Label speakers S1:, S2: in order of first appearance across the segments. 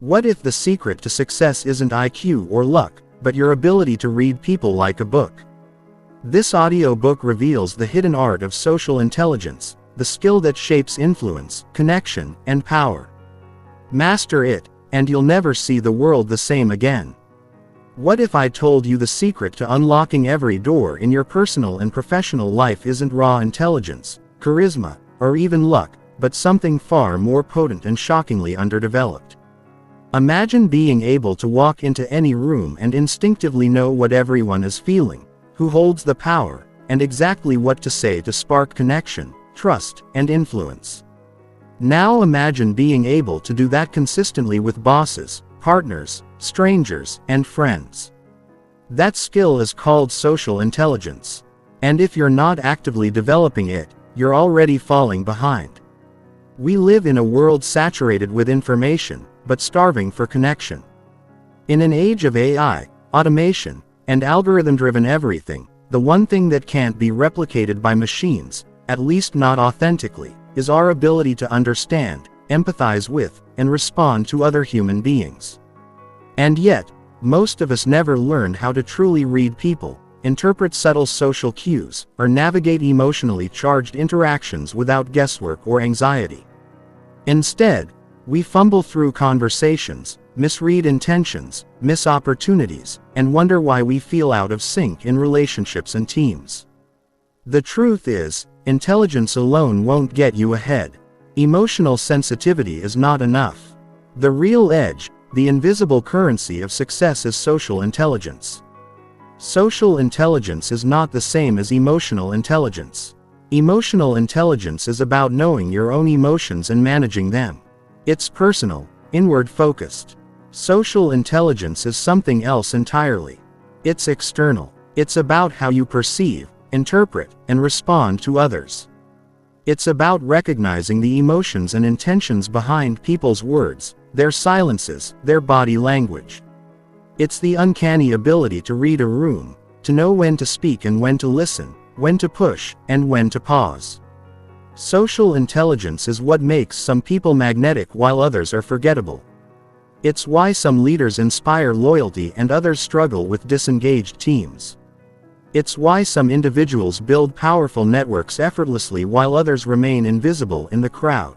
S1: What if the secret to success isn't IQ or luck, but your ability to read people like a book? This audiobook reveals the hidden art of social intelligence, the skill that shapes influence, connection, and power. Master it, and you'll never see the world the same again. What if I told you the secret to unlocking every door in your personal and professional life isn't raw intelligence, charisma, or even luck, but something far more potent and shockingly underdeveloped? Imagine being able to walk into any room and instinctively know what everyone is feeling, who holds the power, and exactly what to say to spark connection, trust, and influence. Now imagine being able to do that consistently with bosses, partners, strangers, and friends. That skill is called social intelligence. And if you're not actively developing it, you're already falling behind. We live in a world saturated with information, but starving for connection. In an age of AI, automation, and algorithm-driven everything, the one thing that can't be replicated by machines, at least not authentically, is our ability to understand, empathize with, and respond to other human beings. And yet, most of us never learned how to truly read people, interpret subtle social cues, or navigate emotionally charged interactions without guesswork or anxiety. Instead, we fumble through conversations, misread intentions, miss opportunities, and wonder why we feel out of sync in relationships and teams. The truth is, intelligence alone won't get you ahead. Emotional sensitivity is not enough. The real edge, the invisible currency of success, is social intelligence. Social intelligence is not the same as emotional intelligence. Emotional intelligence is about knowing your own emotions and managing them. It's personal, inward-focused. Social intelligence is something else entirely. It's external. It's about how you perceive, interpret, and respond to others. It's about recognizing the emotions and intentions behind people's words, their silences, their body language. It's the uncanny ability to read a room, to know when to speak and when to listen, when to push, and when to pause. Social intelligence is what makes some people magnetic while others are forgettable. It's why some leaders inspire loyalty and others struggle with disengaged teams. It's why some individuals build powerful networks effortlessly while others remain invisible in the crowd.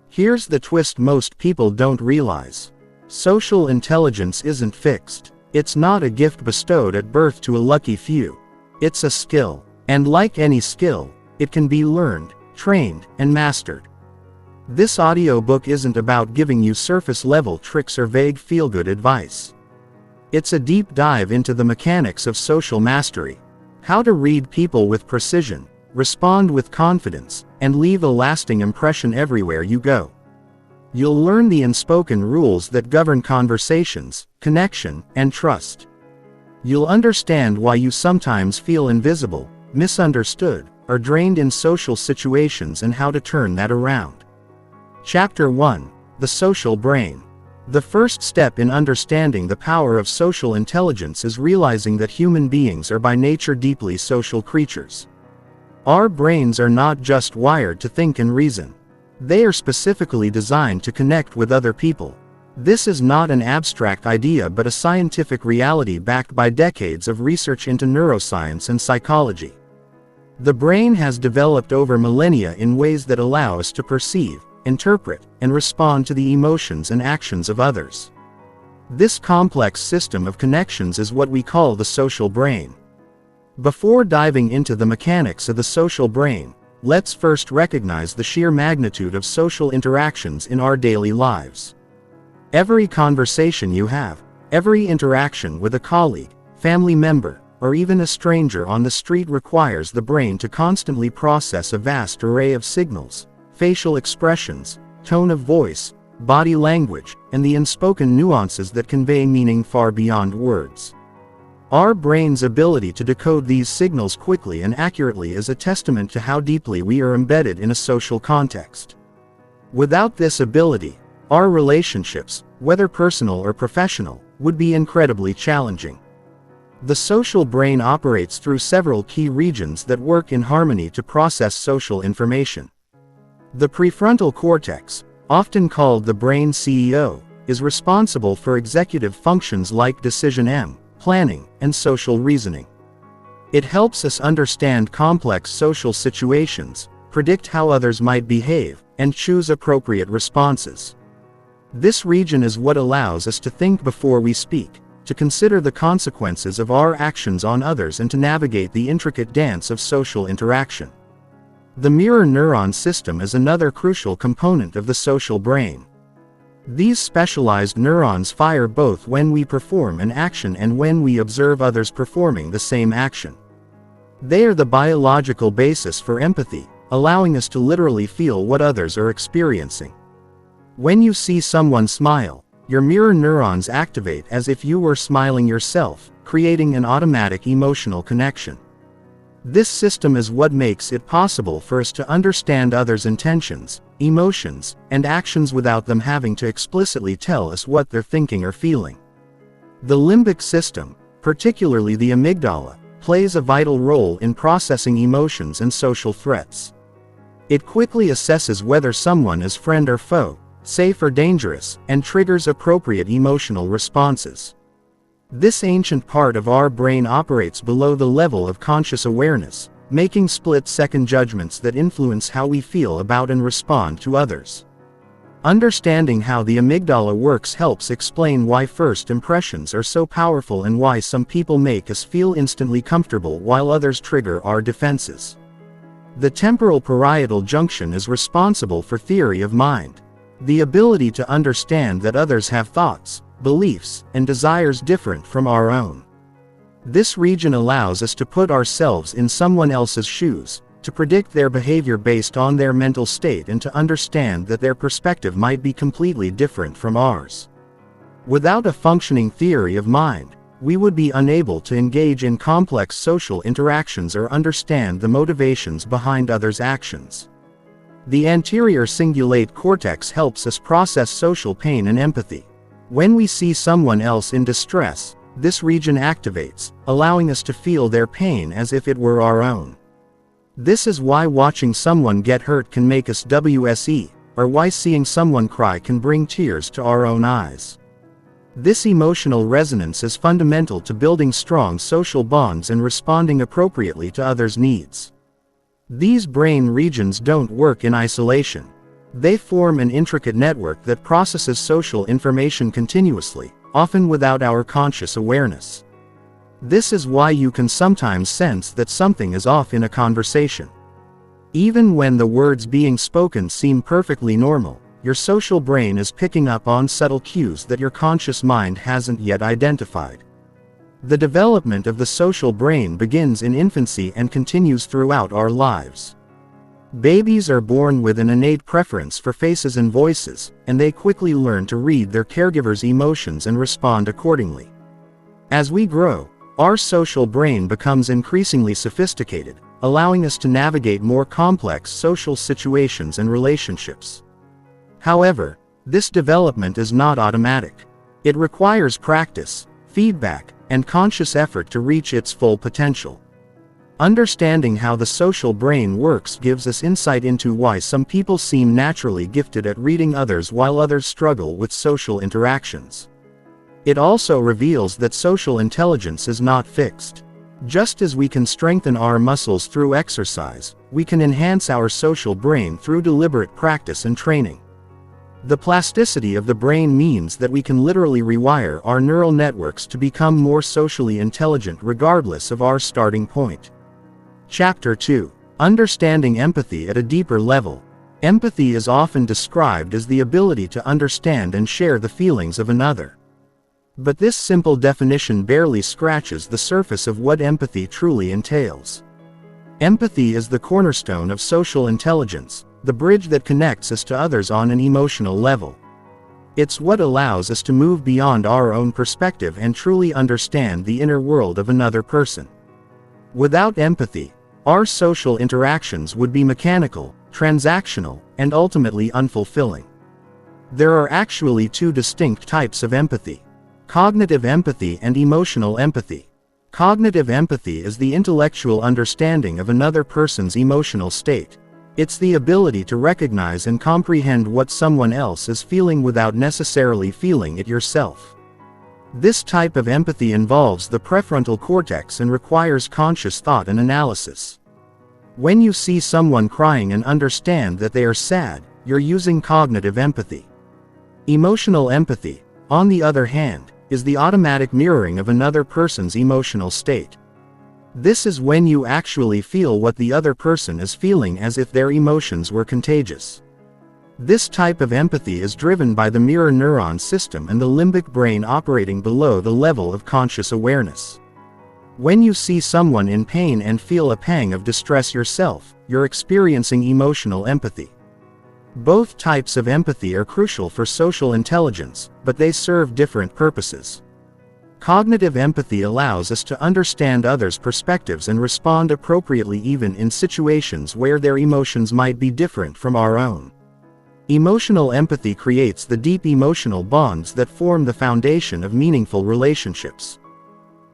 S1: Here's the twist most people don't realize. Social intelligence isn't fixed. It's not a gift bestowed at birth to a lucky few. It's a skill. And like any skill, it can be learned, trained, and mastered. This audiobook isn't about giving you surface-level tricks or vague feel-good advice. It's a deep dive into the mechanics of social mastery. How to read people with precision, respond with confidence, and leave a lasting impression everywhere you go. You'll learn the unspoken rules that govern conversations, connection, and trust. You'll understand why you sometimes feel invisible, misunderstood, or drained in social situations and how to turn that around. Chapter 1: The Social Brain. The first step in understanding the power of social intelligence is realizing that human beings are by nature deeply social creatures. Our brains are not just wired to think and reason. They are specifically designed to connect with other people. This is not an abstract idea but a scientific reality backed by decades of research into neuroscience and psychology. The brain has developed over millennia in ways that allow us to perceive, interpret, and respond to the emotions and actions of others. This complex system of connections is what we call the social brain. Before diving into the mechanics of the social brain, let's first recognize the sheer magnitude of social interactions in our daily lives. Every conversation you have, every interaction with a colleague, family member, or even a stranger on the street requires the brain to constantly process a vast array of signals, facial expressions, tone of voice, body language, and the unspoken nuances that convey meaning far beyond words. Our brain's ability to decode these signals quickly and accurately is a testament to how deeply we are embedded in a social context. Without this ability, our relationships, whether personal or professional, would be incredibly challenging. The social brain operates through several key regions that work in harmony to process social information. The prefrontal cortex, often called the brain CEO, is responsible for executive functions like decision planning, and social reasoning. It helps us understand complex social situations, predict how others might behave, and choose appropriate responses. This region is what allows us to think before we speak, to consider the consequences of our actions on others, and to navigate the intricate dance of social interaction. The mirror neuron system is another crucial component of the social brain. These specialized neurons fire both when we perform an action and when we observe others performing the same action. They are the biological basis for empathy, allowing us to literally feel what others are experiencing. When you see someone smile, your mirror neurons activate as if you were smiling yourself, creating an automatic emotional connection. This system is what makes it possible for us to understand others' intentions, emotions, and actions without them having to explicitly tell us what they're thinking or feeling. The limbic system, particularly the amygdala, plays a vital role in processing emotions and social threats. It quickly assesses whether someone is friend or foe, safe or dangerous, and triggers appropriate emotional responses. This ancient part of our brain operates below the level of conscious awareness, making split-second judgments that influence how we feel about and respond to others. Understanding how the amygdala works helps explain why first impressions are so powerful and why some people make us feel instantly comfortable while others trigger our defenses. The temporal parietal junction is responsible for theory of mind, the ability to understand that others have thoughts, beliefs, and desires different from our own. This region allows us to put ourselves in someone else's shoes, to predict their behavior based on their mental state, and to understand that their perspective might be completely different from ours. Without a functioning theory of mind, we would be unable to engage in complex social interactions or understand the motivations behind others' actions. The anterior cingulate cortex helps us process social pain and empathy. When we see someone else in distress, this region activates, allowing us to feel their pain as if it were our own. This is why watching someone get hurt can make us WSE, or why seeing someone cry can bring tears to our own eyes. This emotional resonance is fundamental to building strong social bonds and responding appropriately to others' needs. These brain regions don't work in isolation. They form an intricate network that processes social information continuously, often without our conscious awareness. This is why you can sometimes sense that something is off in a conversation. Even when the words being spoken seem perfectly normal, your social brain is picking up on subtle cues that your conscious mind hasn't yet identified. The development of the social brain begins in infancy and continues throughout our lives. Babies are born with an innate preference for faces and voices, and they quickly learn to read their caregiver's emotions and respond accordingly. As we grow, our social brain becomes increasingly sophisticated, allowing us to navigate more complex social situations and relationships. However, this development is not automatic. It requires practice, feedback, and conscious effort to reach its full potential. Understanding how the social brain works gives us insight into why some people seem naturally gifted at reading others while others struggle with social interactions. It also reveals that social intelligence is not fixed. Just as we can strengthen our muscles through exercise, we can enhance our social brain through deliberate practice and training. The plasticity of the brain means that we can literally rewire our neural networks to become more socially intelligent regardless of our starting point. Chapter 2. Understanding empathy at a deeper level. Empathy is often described as the ability to understand and share the feelings of another. But this simple definition barely scratches the surface of what empathy truly entails. Empathy is the cornerstone of social intelligence, the bridge that connects us to others on an emotional level. It's what allows us to move beyond our own perspective and truly understand the inner world of another person. Without empathy, our social interactions would be mechanical, transactional, and ultimately unfulfilling. There are actually two distinct types of empathy: cognitive empathy and emotional empathy. Cognitive empathy is the intellectual understanding of another person's emotional state. It's the ability to recognize and comprehend what someone else is feeling without necessarily feeling it yourself. This type of empathy involves the prefrontal cortex and requires conscious thought and analysis. When you see someone crying and understand that they are sad, you're using cognitive empathy. Emotional empathy, on the other hand, is the automatic mirroring of another person's emotional state. This is when you actually feel what the other person is feeling as if their emotions were contagious. This type of empathy is driven by the mirror neuron system and the limbic brain operating below the level of conscious awareness. When you see someone in pain and feel a pang of distress yourself, you're experiencing emotional empathy. Both types of empathy are crucial for social intelligence, but they serve different purposes. Cognitive empathy allows us to understand others' perspectives and respond appropriately even in situations where their emotions might be different from our own. Emotional empathy creates the deep emotional bonds that form the foundation of meaningful relationships.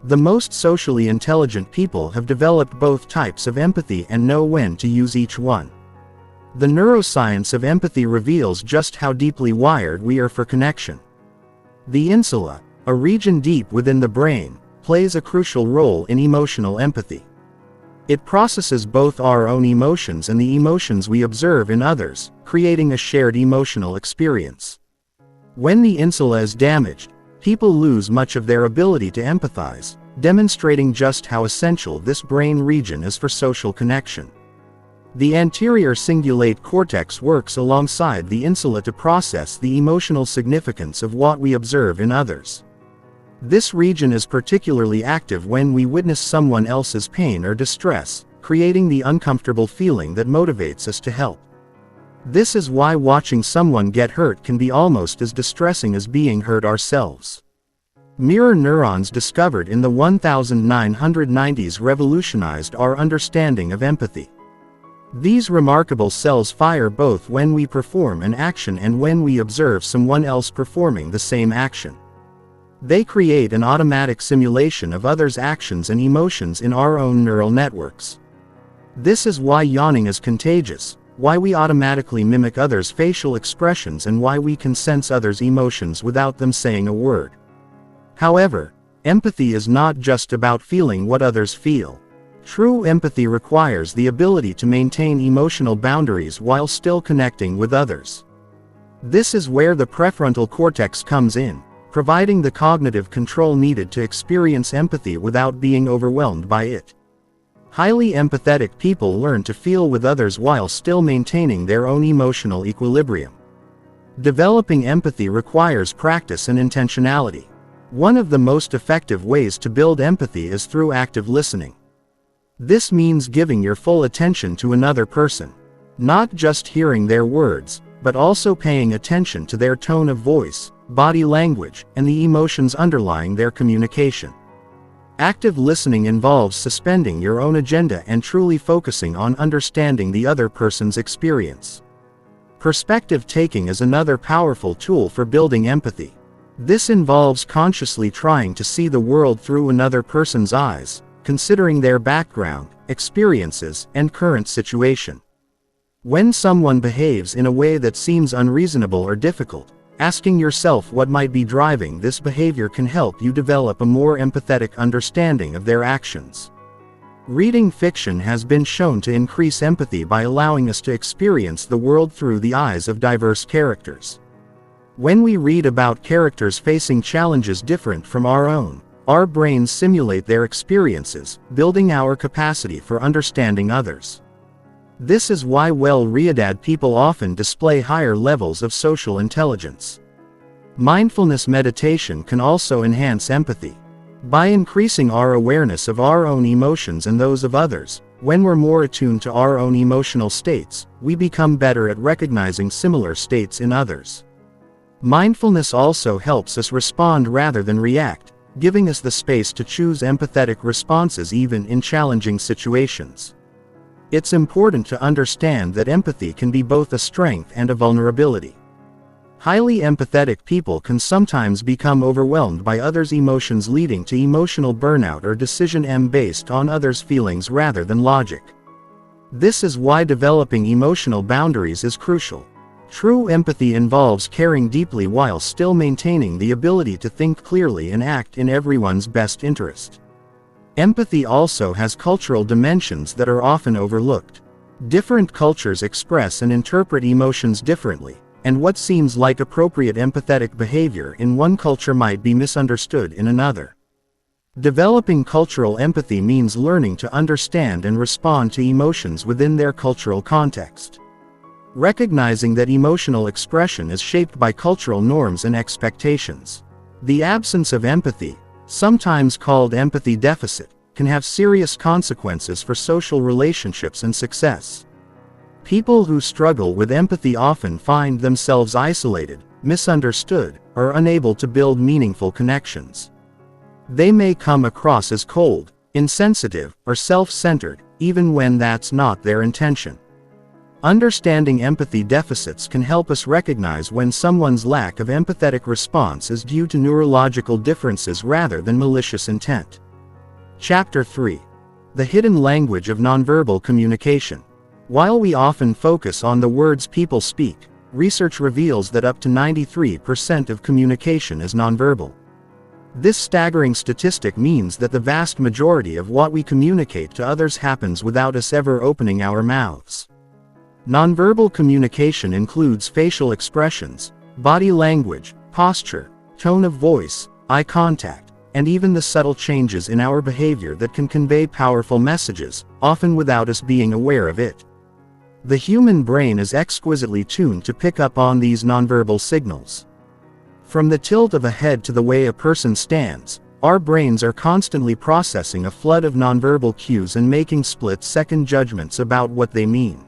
S1: The most socially intelligent people have developed both types of empathy and know when to use each one. The neuroscience of empathy reveals just how deeply wired we are for connection. The insula, a region deep within the brain, plays a crucial role in emotional empathy. It processes both our own emotions and the emotions we observe in others, creating a shared emotional experience. When the insula is damaged, people lose much of their ability to empathize, demonstrating just how essential this brain region is for social connection. The anterior cingulate cortex works alongside the insula to process the emotional significance of what we observe in others. This region is particularly active when we witness someone else's pain or distress, creating the uncomfortable feeling that motivates us to help. This is why watching someone get hurt can be almost as distressing as being hurt ourselves. Mirror neurons discovered in the 1990s revolutionized our understanding of empathy. These remarkable cells fire both when we perform an action and when we observe someone else performing the same action. They create an automatic simulation of others' actions and emotions in our own neural networks. This is why yawning is contagious, why we automatically mimic others' facial expressions, and why we can sense others' emotions without them saying a word. However, empathy is not just about feeling what others feel. True empathy requires the ability to maintain emotional boundaries while still connecting with others. This is where the prefrontal cortex comes in, providing the cognitive control needed to experience empathy without being overwhelmed by it. Highly empathetic people learn to feel with others while still maintaining their own emotional equilibrium. Developing empathy requires practice and intentionality. One of the most effective ways to build empathy is through active listening. This means giving your full attention to another person. Not just hearing their words, but also paying attention to their tone of voice, body language, and the emotions underlying their communication. Active listening involves suspending your own agenda and truly focusing on understanding the other person's experience. Perspective taking is another powerful tool for building empathy. This involves consciously trying to see the world through another person's eyes, considering their background, experiences, and current situation. When someone behaves in a way that seems unreasonable or difficult, asking yourself what might be driving this behavior can help you develop a more empathetic understanding of their actions. Reading fiction has been shown to increase empathy by allowing us to experience the world through the eyes of diverse characters. When we read about characters facing challenges different from our own, our brains simulate their experiences, building our capacity for understanding others. This is why well-read people often display higher levels of social intelligence. Mindfulness meditation can also enhance empathy. By increasing our awareness of our own emotions and those of others, when we're more attuned to our own emotional states, we become better at recognizing similar states in others. Mindfulness also helps us respond rather than react, giving us the space to choose empathetic responses even in challenging situations. It's important to understand that empathy can be both a strength and a vulnerability. Highly empathetic people can sometimes become overwhelmed by others' emotions, leading to emotional burnout or decision based on others' feelings rather than logic. This is why developing emotional boundaries is crucial. True empathy involves caring deeply while still maintaining the ability to think clearly and act in everyone's best interest. Empathy also has cultural dimensions that are often overlooked. Different cultures express and interpret emotions differently, and what seems like appropriate empathetic behavior in one culture might be misunderstood in another. Developing cultural empathy means learning to understand and respond to emotions within their cultural context. Recognizing that emotional expression is shaped by cultural norms and expectations. The absence of empathy, sometimes called empathy deficit, can have serious consequences for social relationships and success. People who struggle with empathy often find themselves isolated, misunderstood, or unable to build meaningful connections. They may come across as cold, insensitive, or self-centered, even when that's not their intention. Understanding empathy deficits can help us recognize when someone's lack of empathetic response is due to neurological differences rather than malicious intent. Chapter 3. The Hidden Language of Nonverbal Communication. While we often focus on the words people speak, research reveals that up to 93% of communication is nonverbal. This staggering statistic means that the vast majority of what we communicate to others happens without us ever opening our mouths. Nonverbal communication includes facial expressions, body language, posture, tone of voice, eye contact, and even the subtle changes in our behavior that can convey powerful messages, often without us being aware of it. The human brain is exquisitely tuned to pick up on these nonverbal signals. From the tilt of a head to the way a person stands, our brains are constantly processing a flood of nonverbal cues and making split-second judgments about what they mean.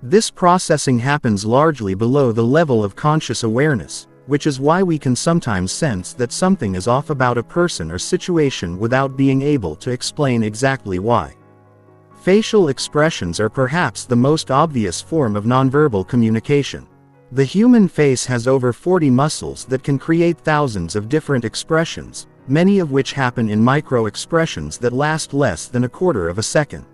S1: This processing happens largely below the level of conscious awareness, which is why we can sometimes sense that something is off about a person or situation without being able to explain exactly why. Facial expressions are perhaps the most obvious form of nonverbal communication. The human face has over 40 muscles that can create thousands of different expressions, many of which happen in micro-expressions that last less than a quarter of a second.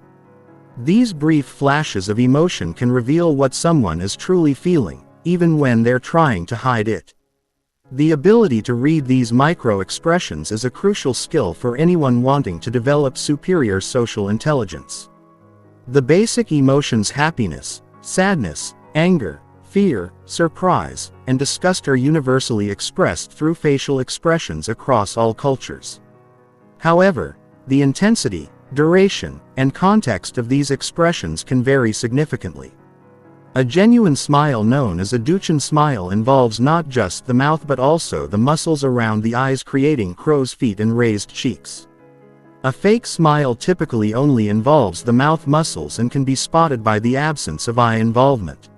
S1: These brief flashes of emotion can reveal what someone is truly feeling, even when they're trying to hide it. The ability to read these micro-expressions is a crucial skill for anyone wanting to develop superior social intelligence. The basic emotions happiness, sadness, anger, fear, surprise, and disgust are universally expressed through facial expressions across all cultures. However, the intensity, duration, and context of these expressions can vary significantly. A genuine smile known as a Duchenne smile involves not just the mouth but also the muscles around the eyes, creating crow's feet and raised cheeks. A fake smile typically only involves the mouth muscles and can be spotted by the absence of eye involvement.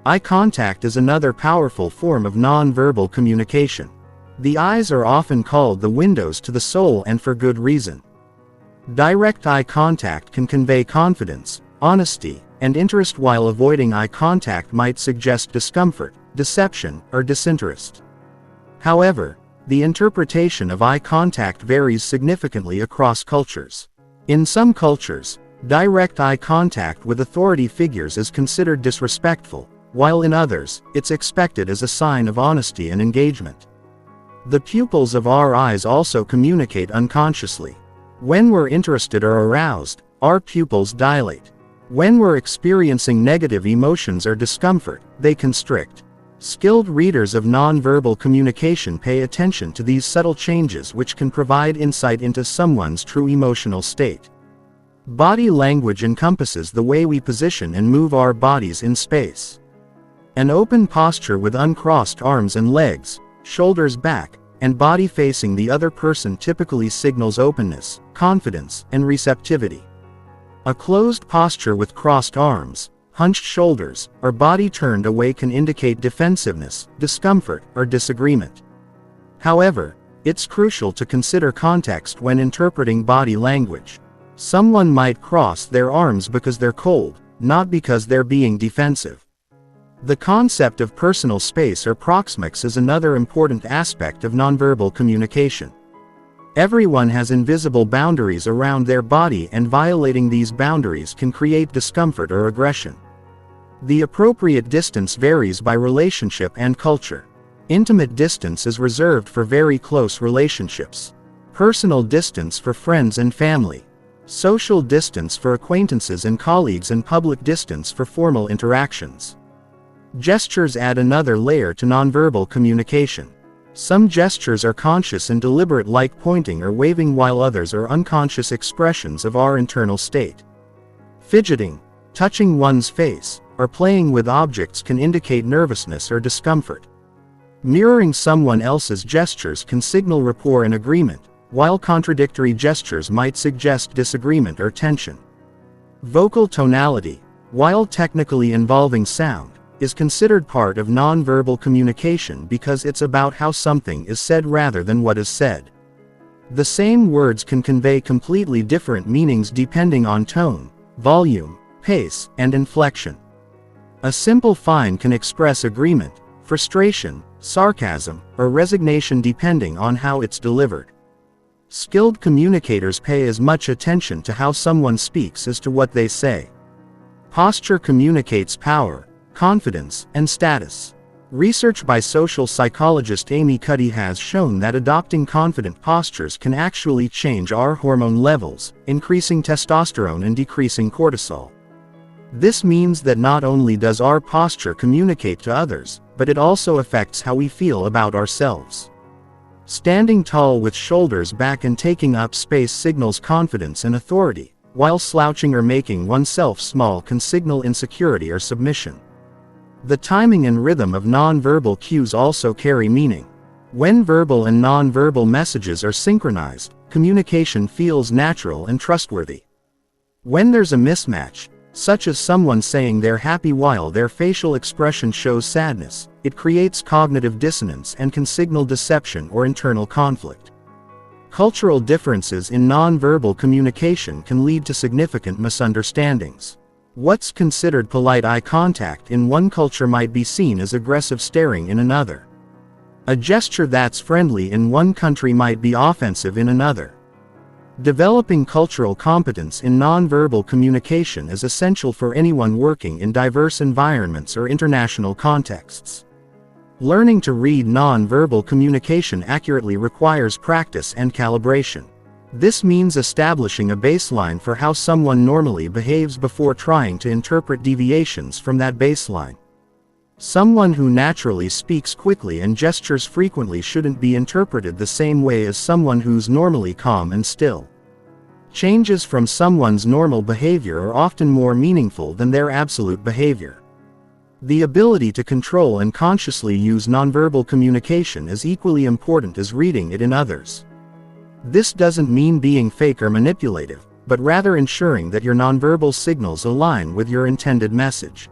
S1: Eye contact is another powerful form of non-verbal communication. The eyes are often called the windows to the soul, and for good reason. Direct eye contact can convey confidence, honesty, and interest, while avoiding eye contact might suggest discomfort, deception, or disinterest. However, the interpretation of eye contact varies significantly across cultures. In some cultures, direct eye contact with authority figures is considered disrespectful, while in others, it's expected as a sign of honesty and engagement. The pupils of our eyes also communicate unconsciously. When we're interested or aroused, our pupils dilate. When we're experiencing negative emotions or discomfort, they constrict. Skilled readers of nonverbal communication pay attention to these subtle changes, which can provide insight into someone's true emotional state. Body language encompasses the way we position and move our bodies in space. An open posture with uncrossed arms and legs, shoulders back, and body facing the other person typically signals openness, confidence, and receptivity. A closed posture with crossed arms, hunched shoulders, or body turned away can indicate defensiveness, discomfort, or disagreement. However, it's crucial to consider context when interpreting body language. Someone might cross their arms because they're cold, not because they're being defensive. The concept of personal space or proxemics is another important aspect of nonverbal communication. Everyone has invisible boundaries around their body, and violating these boundaries can create discomfort or aggression. The appropriate distance varies by relationship and culture. Intimate distance is reserved for very close relationships. Personal distance for friends and family. Social distance for acquaintances and colleagues, and public distance for formal interactions. Gestures add another layer to nonverbal communication. Some gestures are conscious and deliberate, like pointing or waving, while others are unconscious expressions of our internal state. Fidgeting, touching one's face, or playing with objects can indicate nervousness or discomfort. Mirroring someone else's gestures can signal rapport and agreement, while contradictory gestures might suggest disagreement or tension. Vocal tonality, while technically involving sound, is considered part of nonverbal communication because it's about how something is said rather than what is said. The same words can convey completely different meanings depending on tone, volume, pace, and inflection. A simple fine can express agreement, frustration, sarcasm, or resignation depending on how it's delivered. Skilled communicators pay as much attention to how someone speaks as to what they say. Posture communicates power, confidence, and status. Research by social psychologist Amy Cuddy has shown that adopting confident postures can actually change our hormone levels, increasing testosterone and decreasing cortisol. This means that not only does our posture communicate to others, but it also affects how we feel about ourselves. Standing tall with shoulders back and taking up space signals confidence and authority, while slouching or making oneself small can signal insecurity or submission. The timing and rhythm of nonverbal cues also carry meaning. When verbal and nonverbal messages are synchronized, communication feels natural and trustworthy. When there's a mismatch, such as someone saying they're happy while their facial expression shows sadness, it creates cognitive dissonance and can signal deception or internal conflict. Cultural differences in nonverbal communication can lead to significant misunderstandings. What's considered polite eye contact in one culture might be seen as aggressive staring in another. A gesture that's friendly in one country might be offensive in another. Developing cultural competence in nonverbal communication is essential for anyone working in diverse environments or international contexts. Learning to read nonverbal communication accurately requires practice and calibration. This means establishing a baseline for how someone normally behaves before trying to interpret deviations from that baseline. Someone who naturally speaks quickly and gestures frequently shouldn't be interpreted the same way as someone who's normally calm and still. Changes from someone's normal behavior are often more meaningful than their absolute behavior. The ability to control and consciously use nonverbal communication is equally important as reading it in others. This doesn't mean being fake or manipulative, but rather ensuring that your nonverbal signals align with your intended message.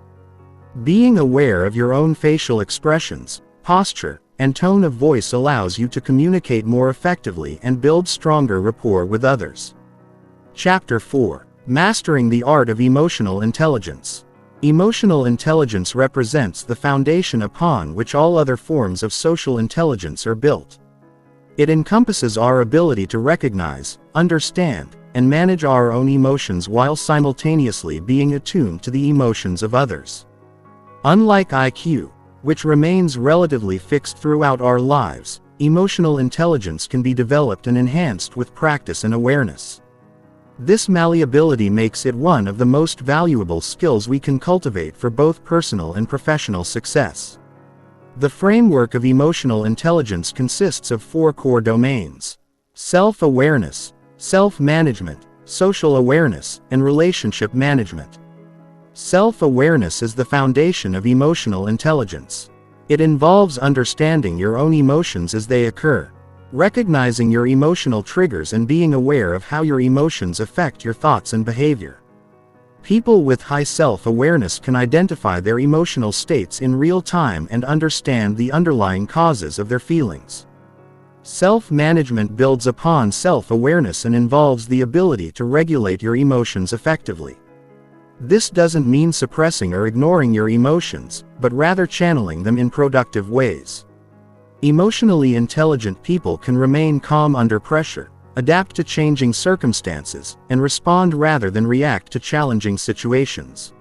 S1: Being aware of your own facial expressions, posture, and tone of voice allows you to communicate more effectively and build stronger rapport with others. Chapter 4. Mastering the Art of Emotional Intelligence. Emotional intelligence represents the foundation upon which all other forms of social intelligence are built. It encompasses our ability to recognize, understand, and manage our own emotions while simultaneously being attuned to the emotions of others. Unlike IQ, which remains relatively fixed throughout our lives, emotional intelligence can be developed and enhanced with practice and awareness. This malleability makes it one of the most valuable skills we can cultivate for both personal and professional success. The framework of emotional intelligence consists of 4 core domains: self-awareness, self-management, social awareness, and relationship management. Self-awareness is the foundation of emotional intelligence. It involves understanding your own emotions as they occur, recognizing your emotional triggers, and being aware of how your emotions affect your thoughts and behavior. People with high self-awareness can identify their emotional states in real time and understand the underlying causes of their feelings. Self-management builds upon self-awareness and involves the ability to regulate your emotions effectively. This doesn't mean suppressing or ignoring your emotions, but rather channeling them in productive ways. Emotionally intelligent people can remain calm under pressure, adapt to changing circumstances, and respond rather than react to challenging situations.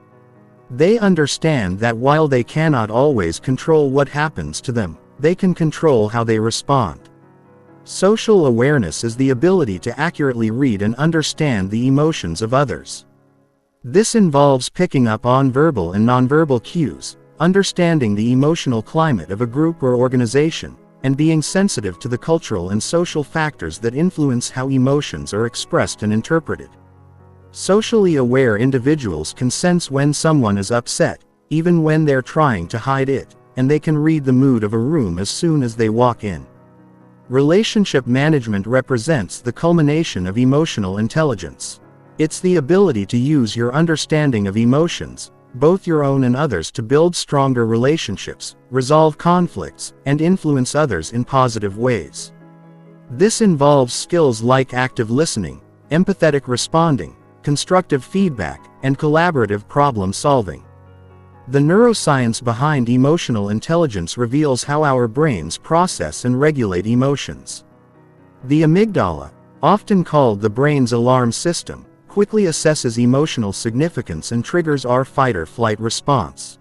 S1: They understand that while they cannot always control what happens to them, they can control how they respond. Social awareness is the ability to accurately read and understand the emotions of others. This involves picking up on verbal and nonverbal cues, understanding the emotional climate of a group or organization, and being sensitive to the cultural and social factors that influence how emotions are expressed and interpreted. Socially aware individuals can sense when someone is upset, even when they're trying to hide it, and they can read the mood of a room as soon as they walk in. Relationship management represents the culmination of emotional intelligence. It's the ability to use your understanding of emotions, both your own and others, to build stronger relationships, resolve conflicts, and influence others in positive ways. This involves skills like active listening, empathetic responding, constructive feedback, and collaborative problem solving. The neuroscience behind emotional intelligence reveals how our brains process and regulate emotions. The amygdala, often called the brain's alarm system, quickly assesses emotional significance and triggers our fight-or-flight response.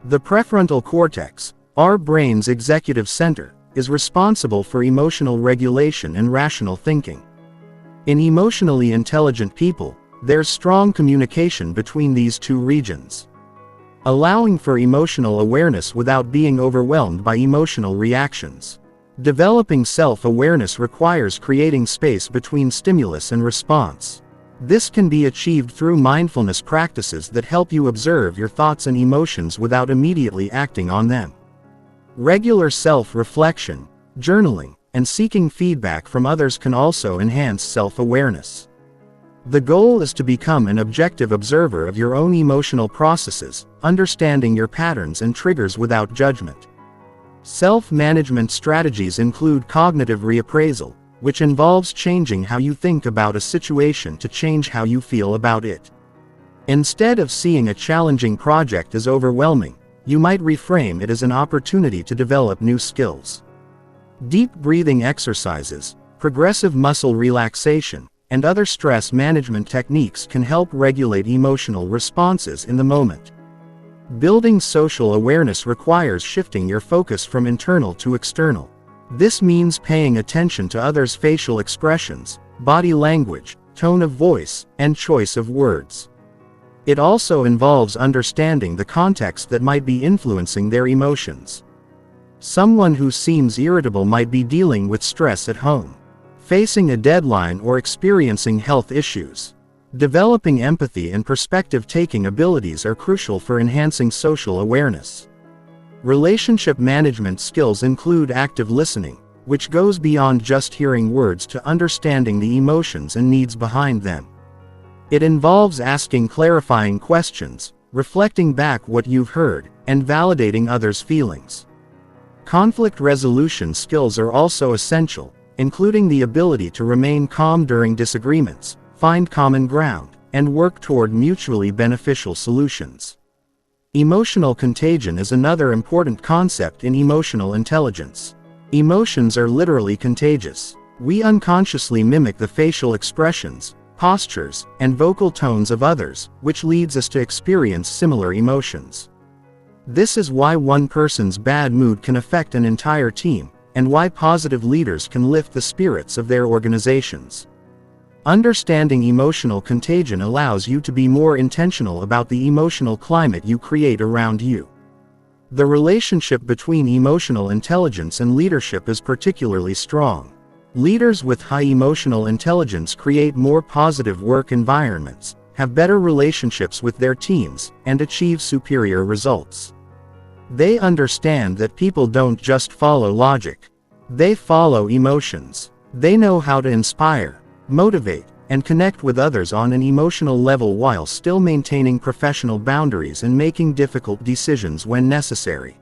S1: The prefrontal cortex, our brain's executive center, is responsible for emotional regulation and rational thinking. In emotionally intelligent people, there's strong communication between these two regions, allowing for emotional awareness without being overwhelmed by emotional reactions. Developing self-awareness requires creating space between stimulus and response. This can be achieved through mindfulness practices that help you observe your thoughts and emotions without immediately acting on them. Regular self-reflection, journaling, and seeking feedback from others can also enhance self-awareness. The goal is to become an objective observer of your own emotional processes, understanding your patterns and triggers without judgment. Self-management strategies include cognitive reappraisal, which involves changing how you think about a situation to change how you feel about it. Instead of seeing a challenging project as overwhelming, you might reframe it as an opportunity to develop new skills. Deep breathing exercises, progressive muscle relaxation, and other stress management techniques can help regulate emotional responses in the moment. Building social awareness requires shifting your focus from internal to external. This means paying attention to others' facial expressions, body language, tone of voice, and choice of words. It also involves understanding the context that might be influencing their emotions. Someone who seems irritable might be dealing with stress at home, facing a deadline, or experiencing health issues. Developing empathy and perspective-taking abilities are crucial for enhancing social awareness. Relationship management skills include active listening, which goes beyond just hearing words to understanding the emotions and needs behind them. It involves asking clarifying questions, reflecting back what you've heard, and validating others' feelings. Conflict resolution skills are also essential, including the ability to remain calm during disagreements, find common ground, and work toward mutually beneficial solutions. Emotional contagion is another important concept in emotional intelligence. Emotions are literally contagious. We unconsciously mimic the facial expressions, postures, and vocal tones of others, which leads us to experience similar emotions. This is why one person's bad mood can affect an entire team, and why positive leaders can lift the spirits of their organizations. Understanding emotional contagion allows you to be more intentional about the emotional climate you create around you. The relationship between emotional intelligence and leadership is particularly strong. Leaders with high emotional intelligence create more positive work environments, have better relationships with their teams, and achieve superior results. They understand that people don't just follow logic. They follow emotions. They know how to inspire, motivate, and connect with others on an emotional level while still maintaining professional boundaries and making difficult decisions when necessary.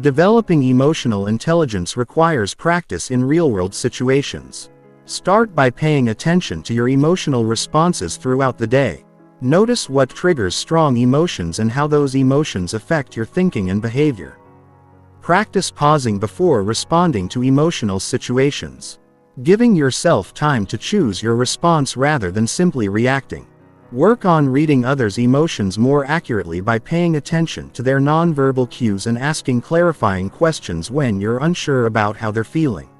S1: Developing emotional intelligence requires practice in real-world situations. Start by paying attention to your emotional responses throughout the day. Notice what triggers strong emotions and how those emotions affect your thinking and behavior. Practice pausing before responding to emotional situations. Giving yourself time to choose your response rather than simply reacting. Work on reading others' emotions more accurately by paying attention to their nonverbal cues and asking clarifying questions when you're unsure about how they're feeling.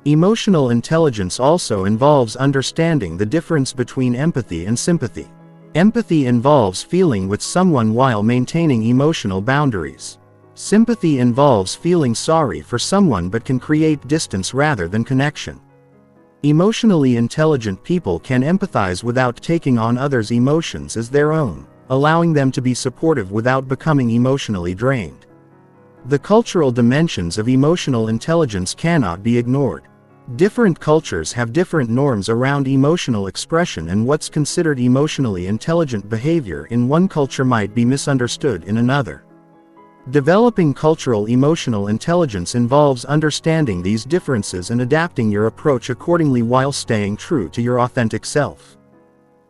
S1: Emotional intelligence also involves understanding the difference between empathy and sympathy. Empathy involves feeling with someone while maintaining emotional boundaries. Sympathy involves feeling sorry for someone but can create distance rather than connection. Emotionally intelligent people can empathize without taking on others' emotions as their own, allowing them to be supportive without becoming emotionally drained. The cultural dimensions of emotional intelligence cannot be ignored. Different cultures have different norms around emotional expression, and what's considered emotionally intelligent behavior in one culture might be misunderstood in another. Developing cultural emotional intelligence involves understanding these differences and adapting your approach accordingly while staying true to your authentic self.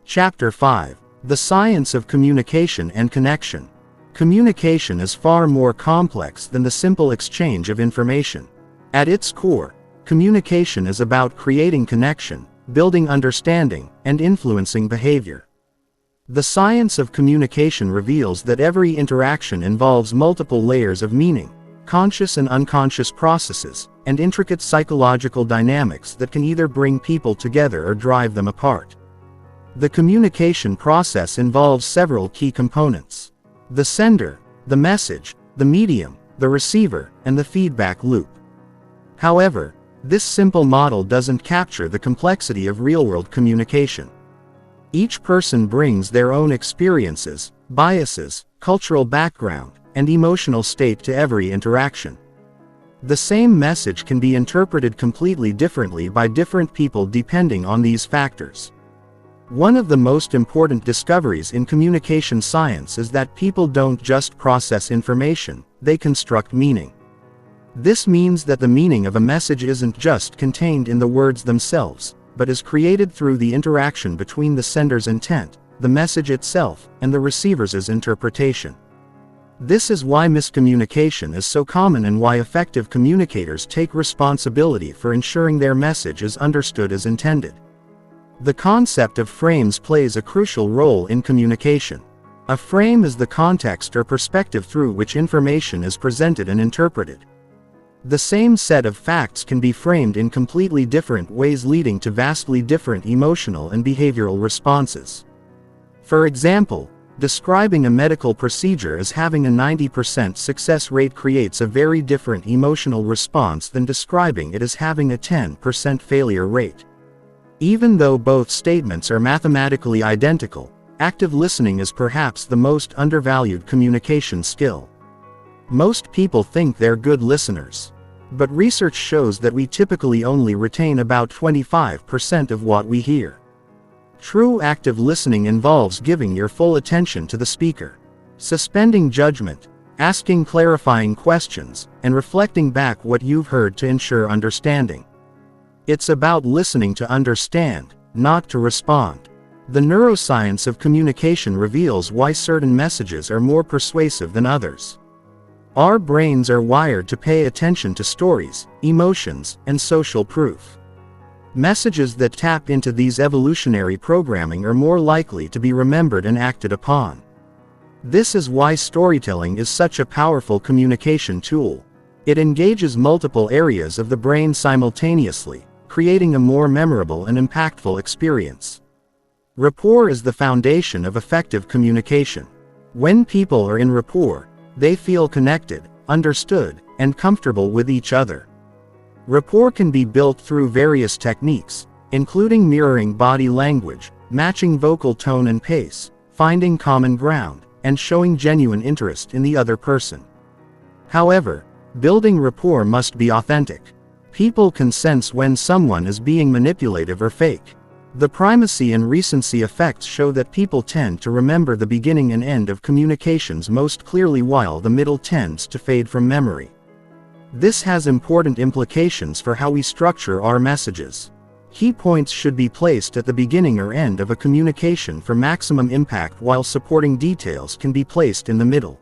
S1: Chapter 5. The Science of Communication and Connection. Communication is far more complex than the simple exchange of information. At its core, communication is about creating connection, building understanding, and influencing behavior. The science of communication reveals that every interaction involves multiple layers of meaning, conscious and unconscious processes, and intricate psychological dynamics that can either bring people together or drive them apart. The communication process involves several key components: the sender, the message, the medium, the receiver, and the feedback loop. However, this simple model doesn't capture the complexity of real-world communication. Each person brings their own experiences, biases, cultural background, and emotional state to every interaction. The same message can be interpreted completely differently by different people depending on these factors. One of the most important discoveries in communication science is that people don't just process information, they construct meaning. This means that the meaning of a message isn't just contained in the words themselves, but is created through the interaction between the sender's intent, the message itself, and the receiver's interpretation. This is why miscommunication is so common and why effective communicators take responsibility for ensuring their message is understood as intended. The concept of frames plays a crucial role in communication. A frame is the context or perspective through which information is presented and interpreted. The same set of facts can be framed in completely different ways, leading to vastly different emotional and behavioral responses. For example, describing a medical procedure as having a 90% success rate creates a very different emotional response than describing it as having a 10% failure rate. Even though both statements are mathematically identical, active listening is perhaps the most undervalued communication skill. Most people think they're good listeners. But research shows that we typically only retain about 25% of what we hear. True active listening involves giving your full attention to the speaker, suspending judgment, asking clarifying questions, and reflecting back what you've heard to ensure understanding. It's about listening to understand, not to respond. The neuroscience of communication reveals why certain messages are more persuasive than others. Our brains are wired to pay attention to stories, emotions, and social proof. Messages that tap into these evolutionary programming are more likely to be remembered and acted upon. This is why storytelling is such a powerful communication tool. It engages multiple areas of the brain simultaneously, creating a more memorable and impactful experience. Rapport is the foundation of effective communication. When people are in rapport, they feel connected, understood, and comfortable with each other. Rapport can be built through various techniques, including mirroring body language, matching vocal tone and pace, finding common ground, and showing genuine interest in the other person. However, building rapport must be authentic. People can sense when someone is being manipulative or fake. The primacy and recency effects show that people tend to remember the beginning and end of communications most clearly, while the middle tends to fade from memory. This has important implications for how we structure our messages. Key points should be placed at the beginning or end of a communication for maximum impact, while supporting details can be placed in the middle.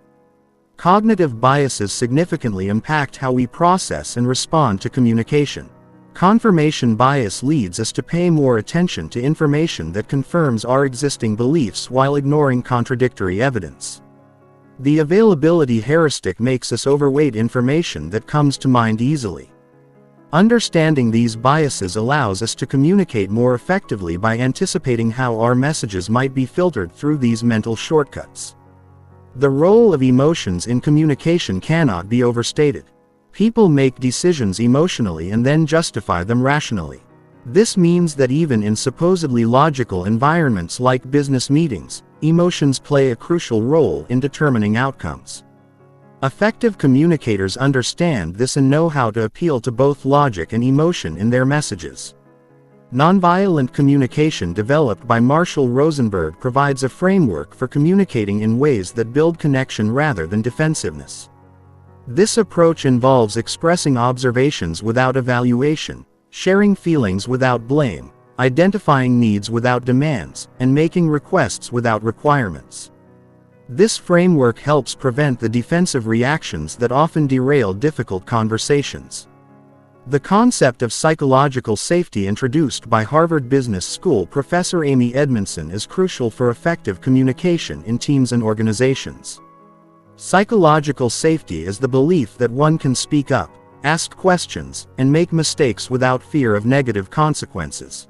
S1: Cognitive biases significantly impact how we process and respond to communication. Confirmation bias leads us to pay more attention to information that confirms our existing beliefs while ignoring contradictory evidence. The availability heuristic makes us overweight information that comes to mind easily. Understanding these biases allows us to communicate more effectively by anticipating how our messages might be filtered through these mental shortcuts. The role of emotions in communication cannot be overstated. People make decisions emotionally and then justify them rationally. This means that even in supposedly logical environments like business meetings, emotions play a crucial role in determining outcomes. Effective communicators understand this and know how to appeal to both logic and emotion in their messages. Nonviolent communication developed by Marshall Rosenberg provides a framework for communicating in ways that build connection rather than defensiveness. This approach involves expressing observations without evaluation, sharing feelings without blame, identifying needs without demands, and making requests without requirements. This framework helps prevent the defensive reactions that often derail difficult conversations. The concept of psychological safety introduced by Harvard Business School professor Amy Edmondson is crucial for effective communication in teams and organizations. Psychological safety is the belief that one can speak up, ask questions, and make mistakes without fear of negative consequences.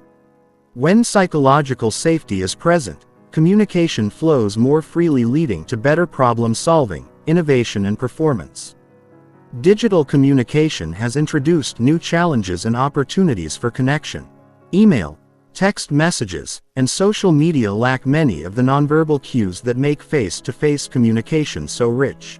S1: When psychological safety is present, communication flows more freely, leading to better problem solving, innovation, and performance. Digital communication has introduced new challenges and opportunities for connection. Email, text messages, and social media lack many of the nonverbal cues that make face-to-face communication so rich.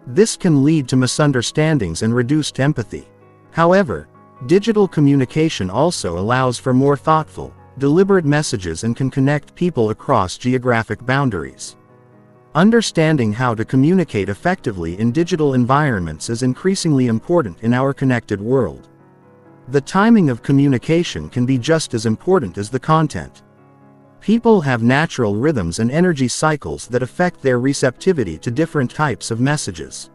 S1: This can lead to misunderstandings and reduced empathy. However, digital communication also allows for more thoughtful, deliberate messages and can connect people across geographic boundaries. Understanding how to communicate effectively in digital environments is increasingly important in our connected world. The timing of communication can be just as important as the content. People have natural rhythms and energy cycles that affect their receptivity to different types of messages.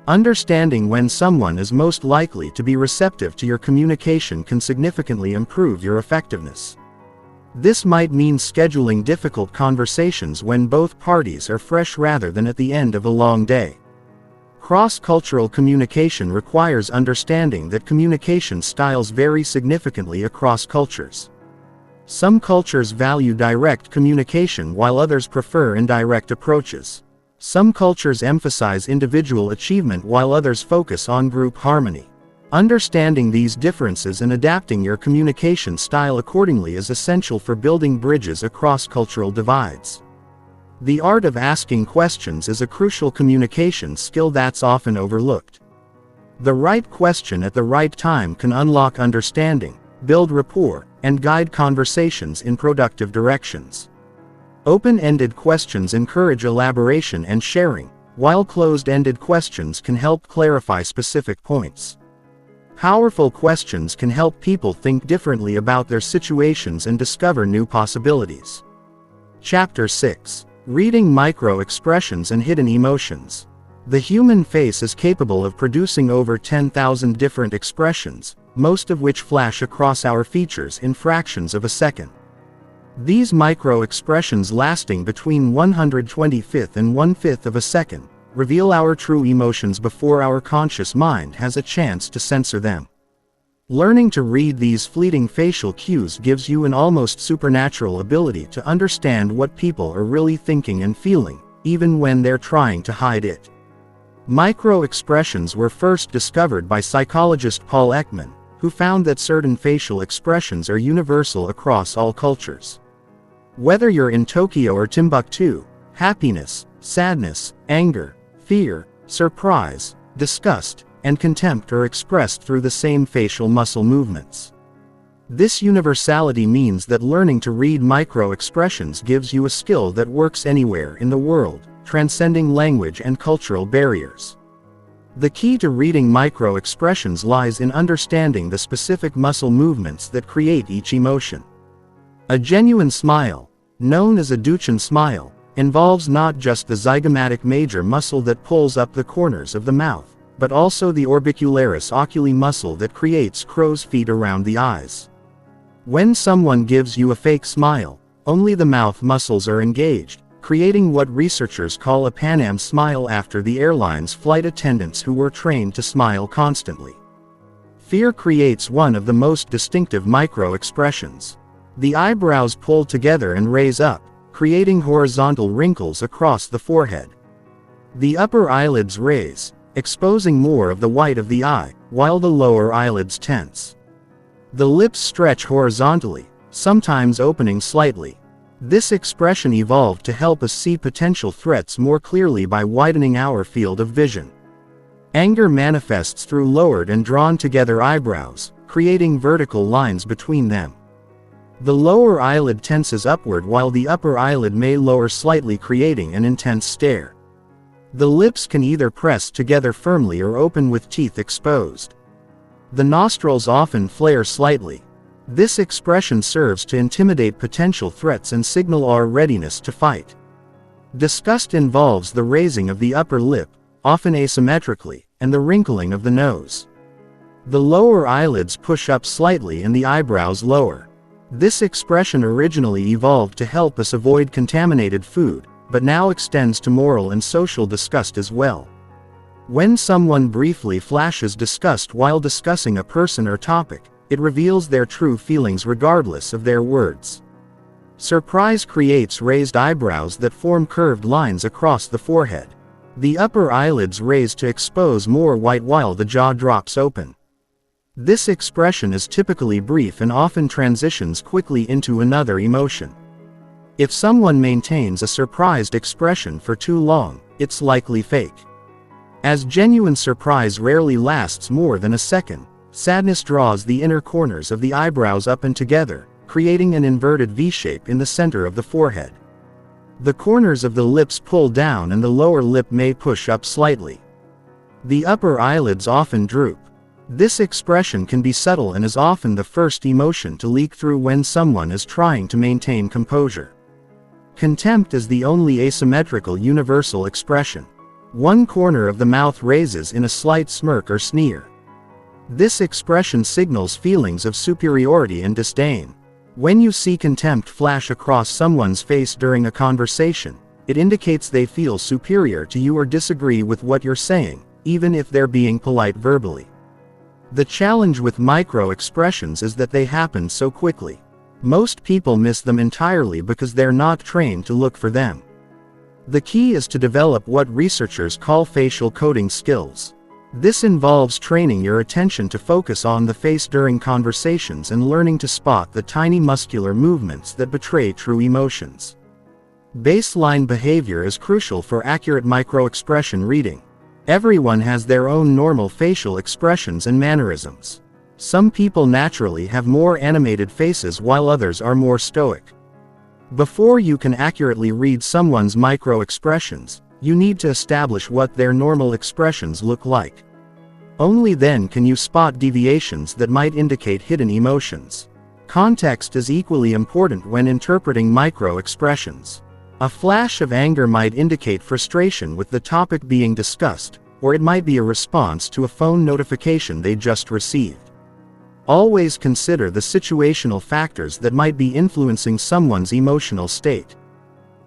S1: Understanding when someone is most likely to be receptive to your communication can significantly improve your effectiveness. This might mean scheduling difficult conversations when both parties are fresh rather than at the end of a long day. Cross-cultural communication requires understanding that communication styles vary significantly across cultures. Some cultures value direct communication while others prefer indirect approaches. Some cultures emphasize individual achievement while others focus on group harmony. Understanding these differences and adapting your communication style accordingly is essential for building bridges across cultural divides. The art of asking questions is a crucial communication skill that's often overlooked. The right question at the right time can unlock understanding, build rapport, and guide conversations in productive directions. Open-ended questions encourage elaboration and sharing, while closed-ended questions can help clarify specific points. Powerful questions can help people think differently about their situations and discover new possibilities. Chapter 6. Reading Micro-Expressions and Hidden Emotions. The human face is capable of producing over 10,000 different expressions, most of which flash across our features in fractions of a second. These micro-expressions, lasting between 1/125th and 1/5 of a second, reveal our true emotions before our conscious mind has a chance to censor them. Learning to read these fleeting facial cues gives you an almost supernatural ability to understand what people are really thinking and feeling, even when they're trying to hide it. Micro-expressions were first discovered by psychologist Paul Ekman, who found that certain facial expressions are universal across all cultures. Whether you're in Tokyo or Timbuktu, happiness, sadness, anger, fear, surprise, disgust, and contempt are expressed through the same facial muscle movements. This universality means that learning to read micro-expressions gives you a skill that works anywhere in the world, transcending language and cultural barriers. The key to reading micro-expressions lies in understanding the specific muscle movements that create each emotion. A genuine smile, known as a Duchenne smile, involves not just the zygomatic major muscle that pulls up the corners of the mouth, but also the orbicularis oculi muscle that creates crow's feet around the eyes. When someone gives you a fake smile, only the mouth muscles are engaged, creating what researchers call a Pan Am smile after the airline's flight attendants who were trained to smile constantly. Fear creates one of the most distinctive micro-expressions. The eyebrows pull together and raise up, creating horizontal wrinkles across the forehead. The upper eyelids raise, exposing more of the white of the eye, while the lower eyelids tense. The lips stretch horizontally, sometimes opening slightly. This expression evolved to help us see potential threats more clearly by widening our field of vision. Anger manifests through lowered and drawn together eyebrows, creating vertical lines between them. The lower eyelid tenses upward while the upper eyelid may lower slightly, creating an intense stare. The lips can either press together firmly or open with teeth exposed. The nostrils often flare slightly. This expression serves to intimidate potential threats and signal our readiness to fight. Disgust involves the raising of the upper lip, often asymmetrically, and the wrinkling of the nose. The lower eyelids push up slightly and the eyebrows lower. This expression originally evolved to help us avoid contaminated food, but now extends to moral and social disgust as well. When someone briefly flashes disgust while discussing a person or topic, it reveals their true feelings regardless of their words. Surprise creates raised eyebrows that form curved lines across the forehead. The upper eyelids raise to expose more white while the jaw drops open. This expression is typically brief and often transitions quickly into another emotion. If someone maintains a surprised expression for too long, it's likely fake. As genuine surprise rarely lasts more than a second, sadness draws the inner corners of the eyebrows up and together, creating an inverted V-shape in the center of the forehead. The corners of the lips pull down and the lower lip may push up slightly. The upper eyelids often droop. This expression can be subtle and is often the first emotion to leak through when someone is trying to maintain composure. Contempt is the only asymmetrical universal expression. One corner of the mouth raises in a slight smirk or sneer. This expression signals feelings of superiority and disdain. When you see contempt flash across someone's face during a conversation, it indicates they feel superior to you or disagree with what you're saying, even if they're being polite verbally. The challenge with micro-expressions is that they happen so quickly. Most people miss them entirely because they're not trained to look for them. The key is to develop what researchers call facial coding skills. This involves training your attention to focus on the face during conversations and learning to spot the tiny muscular movements that betray true emotions. Baseline behavior is crucial for accurate micro-expression reading. Everyone has their own normal facial expressions and mannerisms. Some people naturally have more animated faces while others are more stoic. Before you can accurately read someone's micro-expressions, you need to establish what their normal expressions look like. Only then can you spot deviations that might indicate hidden emotions. Context is equally important when interpreting micro-expressions. A flash of anger might indicate frustration with the topic being discussed, or it might be a response to a phone notification they just received. Always consider the situational factors that might be influencing someone's emotional state.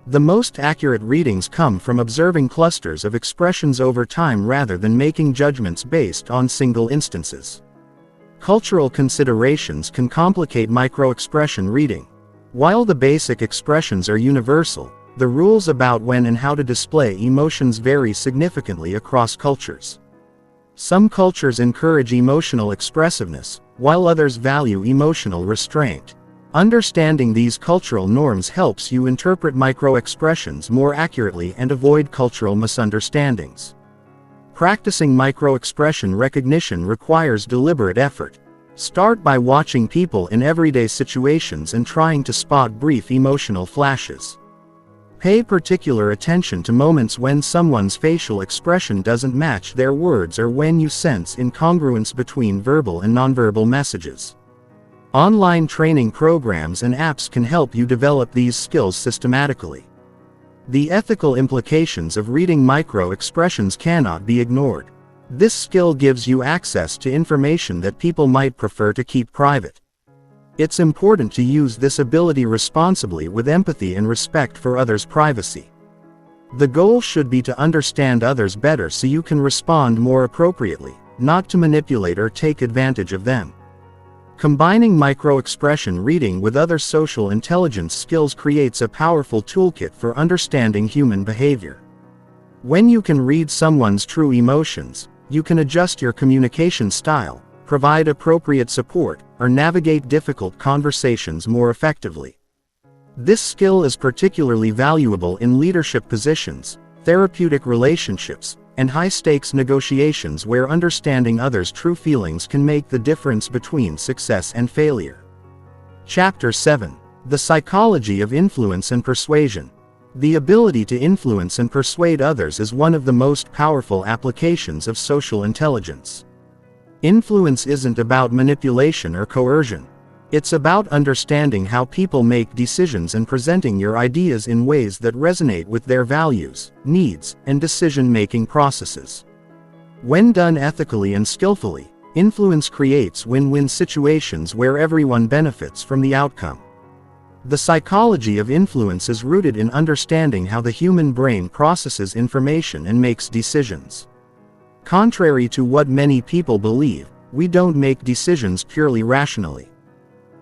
S1: The most accurate readings come from observing clusters of expressions over time rather than making judgments based on single instances. Cultural considerations can complicate micro-expression reading. While the basic expressions are universal, the rules about when and how to display emotions vary significantly across cultures. Some cultures encourage emotional expressiveness, while others value emotional restraint. Understanding these cultural norms helps you interpret micro-expressions more accurately and avoid cultural misunderstandings. Practicing micro-expression recognition requires deliberate effort. Start by watching people in everyday situations and trying to spot brief emotional flashes. Pay particular attention to moments when someone's facial expression doesn't match their words or when you sense incongruence between verbal and nonverbal messages. Online training programs and apps can help you develop these skills systematically. The ethical implications of reading micro-expressions cannot be ignored. This skill gives you access to information that people might prefer to keep private. It's important to use this ability responsibly with empathy and respect for others' privacy. The goal should be to understand others better so you can respond more appropriately, not to manipulate or take advantage of them. Combining micro-expression reading with other social intelligence skills creates a powerful toolkit for understanding human behavior. When you can read someone's true emotions, you can adjust your communication style, provide appropriate support, or navigate difficult conversations more effectively. This skill is particularly valuable in leadership positions, therapeutic relationships, and high-stakes negotiations where understanding others' true feelings can make the difference between success and failure. Chapter 7. The Psychology of Influence and Persuasion. The ability to influence and persuade others is one of the most powerful applications of social intelligence. Influence isn't about manipulation or coercion. It's about understanding how people make decisions and presenting your ideas in ways that resonate with their values, needs, and decision-making processes. When done ethically and skillfully, influence creates win-win situations where everyone benefits from the outcome. The psychology of influence is rooted in understanding how the human brain processes information and makes decisions. Contrary to what many people believe, we don't make decisions purely rationally.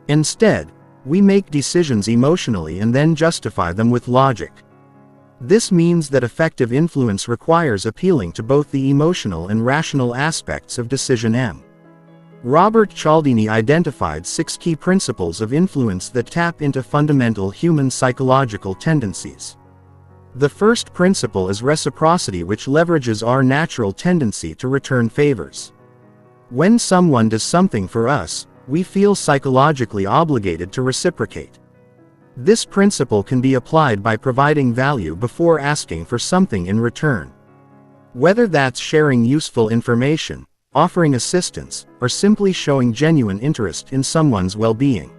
S1: Instead, we make decisions emotionally and then justify them with logic. This means that effective influence requires appealing to both the emotional and rational aspects of decision. Robert Cialdini identified 6 key principles of influence that tap into fundamental human psychological tendencies. The first principle is reciprocity, which leverages our natural tendency to return favors. When someone does something for us, we feel psychologically obligated to reciprocate. This principle can be applied by providing value before asking for something in return. Whether that's sharing useful information, offering assistance, or simply showing genuine interest in someone's well-being.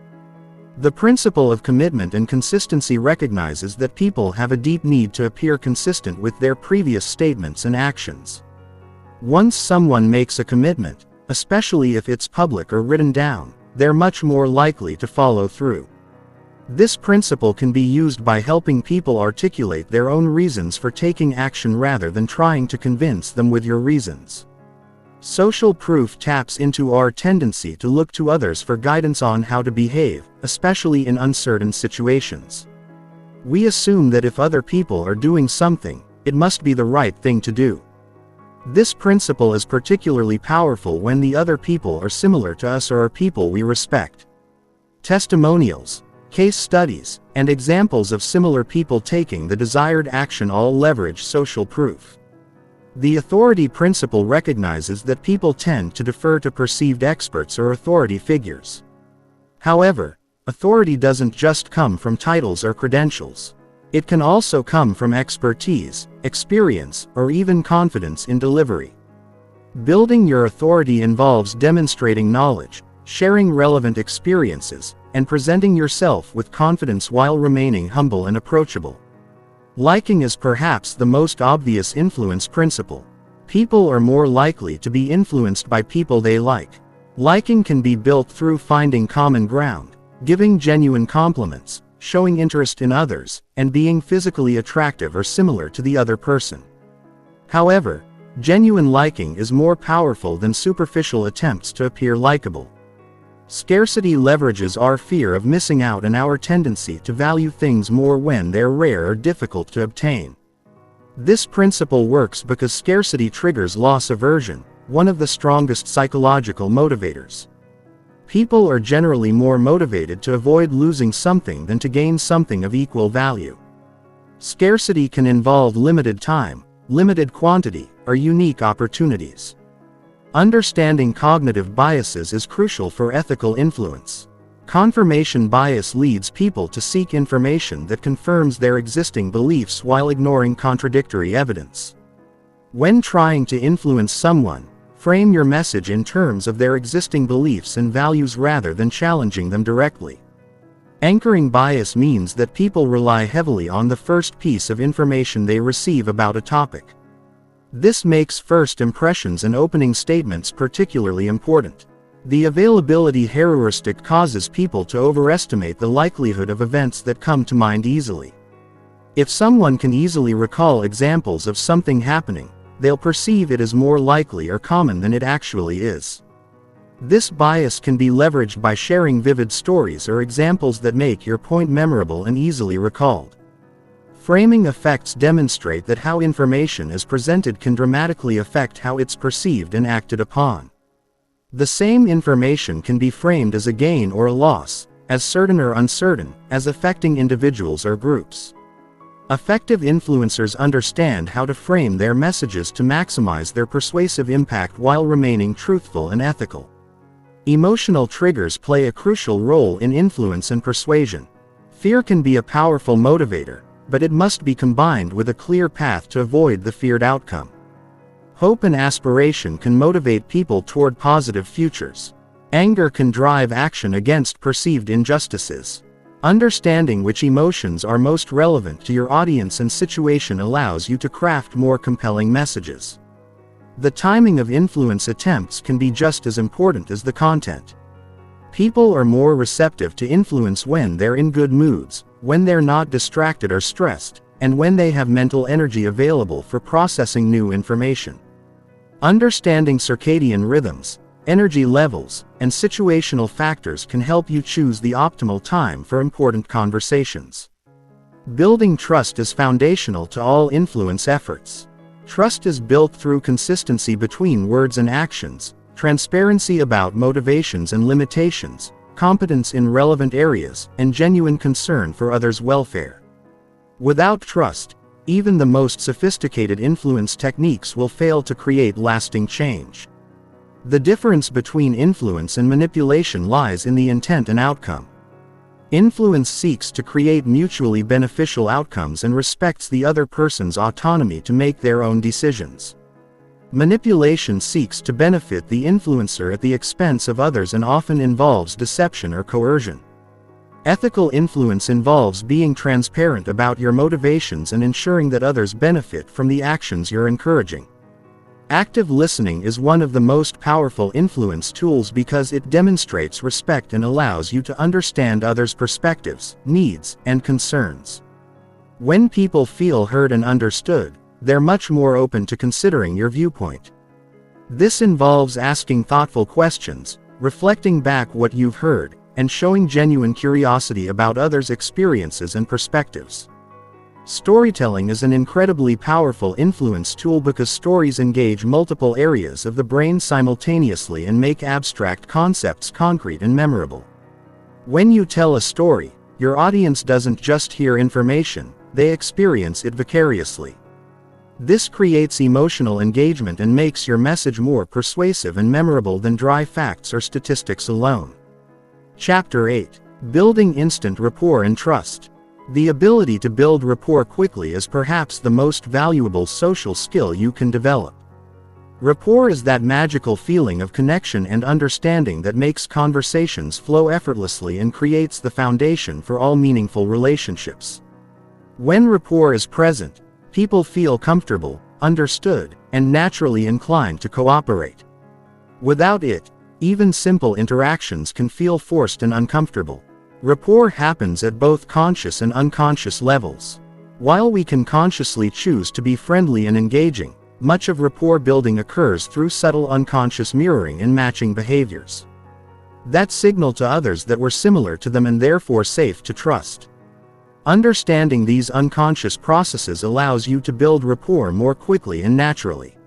S1: The principle of commitment and consistency recognizes that people have a deep need to appear consistent with their previous statements and actions. Once someone makes a commitment, especially if it's public or written down, they're much more likely to follow through. This principle can be used by helping people articulate their own reasons for taking action rather than trying to convince them with your reasons. Social proof taps into our tendency to look to others for guidance on how to behave, especially in uncertain situations. We assume that if other people are doing something, it must be the right thing to do. This principle is particularly powerful when the other people are similar to us or are people we respect. Testimonials, case studies, and examples of similar people taking the desired action all leverage social proof. The authority principle recognizes that people tend to defer to perceived experts or authority figures. However, authority doesn't just come from titles or credentials. It can also come from expertise, experience, or even confidence in delivery. Building your authority involves demonstrating knowledge, sharing relevant experiences, and presenting yourself with confidence while remaining humble and approachable. Liking is perhaps the most obvious influence principle. People are more likely to be influenced by people they like. Liking can be built through finding common ground, giving genuine compliments, showing interest in others, and being physically attractive or similar to the other person. However, genuine liking is more powerful than superficial attempts to appear likable. Scarcity leverages our fear of missing out and our tendency to value things more when they're rare or difficult to obtain. This principle works because scarcity triggers loss aversion, one of the strongest psychological motivators. People are generally more motivated to avoid losing something than to gain something of equal value. Scarcity can involve limited time, limited quantity, or unique opportunities. Understanding cognitive biases is crucial for ethical influence. Confirmation bias leads people to seek information that confirms their existing beliefs while ignoring contradictory evidence. When trying to influence someone, frame your message in terms of their existing beliefs and values rather than challenging them directly. Anchoring bias means that people rely heavily on the first piece of information they receive about a topic. This makes first impressions and opening statements particularly important. The availability heuristic causes people to overestimate the likelihood of events that come to mind easily. If someone can easily recall examples of something happening, they'll perceive it as more likely or common than it actually is. This bias can be leveraged by sharing vivid stories or examples that make your point memorable and easily recalled. Framing effects demonstrate that how information is presented can dramatically affect how it's perceived and acted upon. The same information can be framed as a gain or a loss, as certain or uncertain, as affecting individuals or groups. Effective influencers understand how to frame their messages to maximize their persuasive impact while remaining truthful and ethical. Emotional triggers play a crucial role in influence and persuasion. Fear can be a powerful motivator, but it must be combined with a clear path to avoid the feared outcome. Hope and aspiration can motivate people toward positive futures. Anger can drive action against perceived injustices. Understanding which emotions are most relevant to your audience and situation allows you to craft more compelling messages. The timing of influence attempts can be just as important as the content. People are more receptive to influence when they're in good moods, when they're not distracted or stressed, and when they have mental energy available for processing new information. Understanding circadian rhythms, energy levels, and situational factors can help you choose the optimal time for important conversations. Building trust is foundational to all influence efforts. Trust is built through consistency between words and actions, transparency about motivations and limitations, competence in relevant areas, and genuine concern for others' welfare. Without trust, even the most sophisticated influence techniques will fail to create lasting change. The difference between influence and manipulation lies in the intent and outcome. Influence seeks to create mutually beneficial outcomes and respects the other person's autonomy to make their own decisions. Manipulation seeks to benefit the influencer at the expense of others and often involves deception or coercion. Ethical influence involves being transparent about your motivations and ensuring that others benefit from the actions you're encouraging. Active listening is one of the most powerful influence tools because it demonstrates respect and allows you to understand others' perspectives, needs, and concerns. When people feel heard and understood, they're much more open to considering your viewpoint. This involves asking thoughtful questions, reflecting back what you've heard, and showing genuine curiosity about others' experiences and perspectives. Storytelling is an incredibly powerful influence tool because stories engage multiple areas of the brain simultaneously and make abstract concepts concrete and memorable. When you tell a story, your audience doesn't just hear information, they experience it vicariously. This creates emotional engagement and makes your message more persuasive and memorable than dry facts or statistics alone. Chapter 8. Building Instant Rapport and Trust. The ability to build rapport quickly is perhaps the most valuable social skill you can develop. Rapport is that magical feeling of connection and understanding that makes conversations flow effortlessly and creates the foundation for all meaningful relationships. When rapport is present, people feel comfortable, understood, and naturally inclined to cooperate. Without it, even simple interactions can feel forced and uncomfortable. Rapport happens at both conscious and unconscious levels. While we can consciously choose to be friendly and engaging, much of rapport building occurs through subtle unconscious mirroring and matching behaviors that signal to others that we're similar to them and therefore safe to trust. Understanding these unconscious processes allows you to build rapport more quickly and naturally.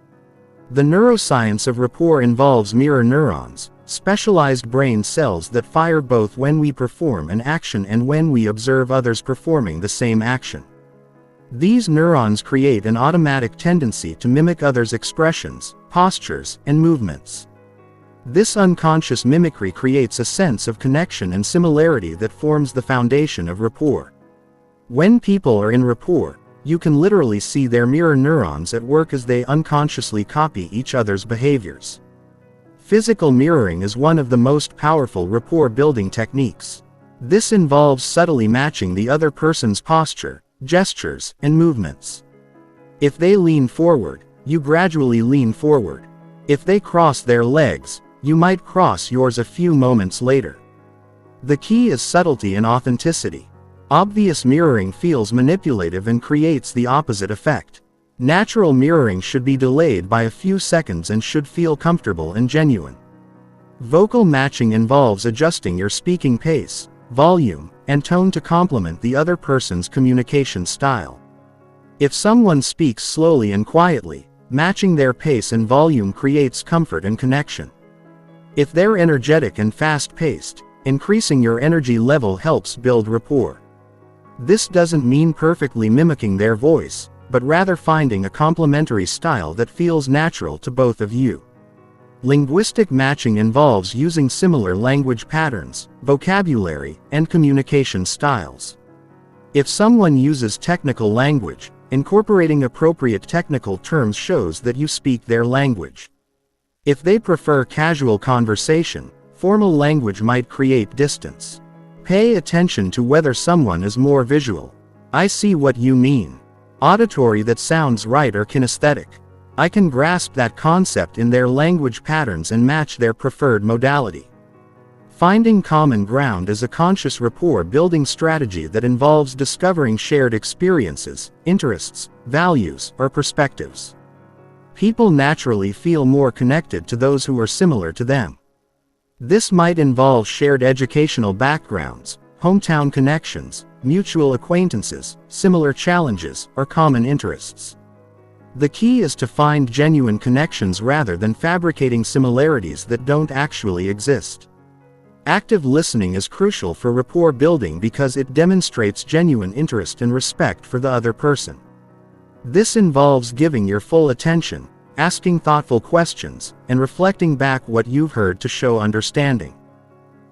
S1: The neuroscience of rapport involves mirror neurons, specialized brain cells that fire both when we perform an action and when we observe others performing the same action. These neurons create an automatic tendency to mimic others' expressions, postures, and movements. This unconscious mimicry creates a sense of connection and similarity that forms the foundation of rapport. When people are in rapport, you can literally see their mirror neurons at work as they unconsciously copy each other's behaviors. Physical mirroring is one of the most powerful rapport-building techniques. This involves subtly matching the other person's posture, gestures, and movements. If they lean forward, you gradually lean forward. If they cross their legs, you might cross yours a few moments later. The key is subtlety and authenticity. Obvious mirroring feels manipulative and creates the opposite effect. Natural mirroring should be delayed by a few seconds and should feel comfortable and genuine. Vocal matching involves adjusting your speaking pace, volume, and tone to complement the other person's communication style. If someone speaks slowly and quietly, matching their pace and volume creates comfort and connection. If they're energetic and fast-paced, increasing your energy level helps build rapport. This doesn't mean perfectly mimicking their voice, but rather finding a complementary style that feels natural to both of you. Linguistic matching involves using similar language patterns, vocabulary, and communication styles. If someone uses technical language, incorporating appropriate technical terms shows that you speak their language. If they prefer casual conversation, formal language might create distance. Pay attention to whether someone is more visual. I see what you mean. Auditory that sounds right, or kinesthetic. I can grasp that concept in their language patterns and match their preferred modality. Finding common ground is a conscious rapport-building strategy that involves discovering shared experiences, interests, values, or perspectives. People naturally feel more connected to those who are similar to them. This might involve shared educational backgrounds, hometown connections, mutual acquaintances, similar challenges, or common interests. The key is to find genuine connections rather than fabricating similarities that don't actually exist. Active listening is crucial for rapport building because it demonstrates genuine interest and respect for the other person. This involves giving your full attention, asking thoughtful questions, and reflecting back what you've heard to show understanding.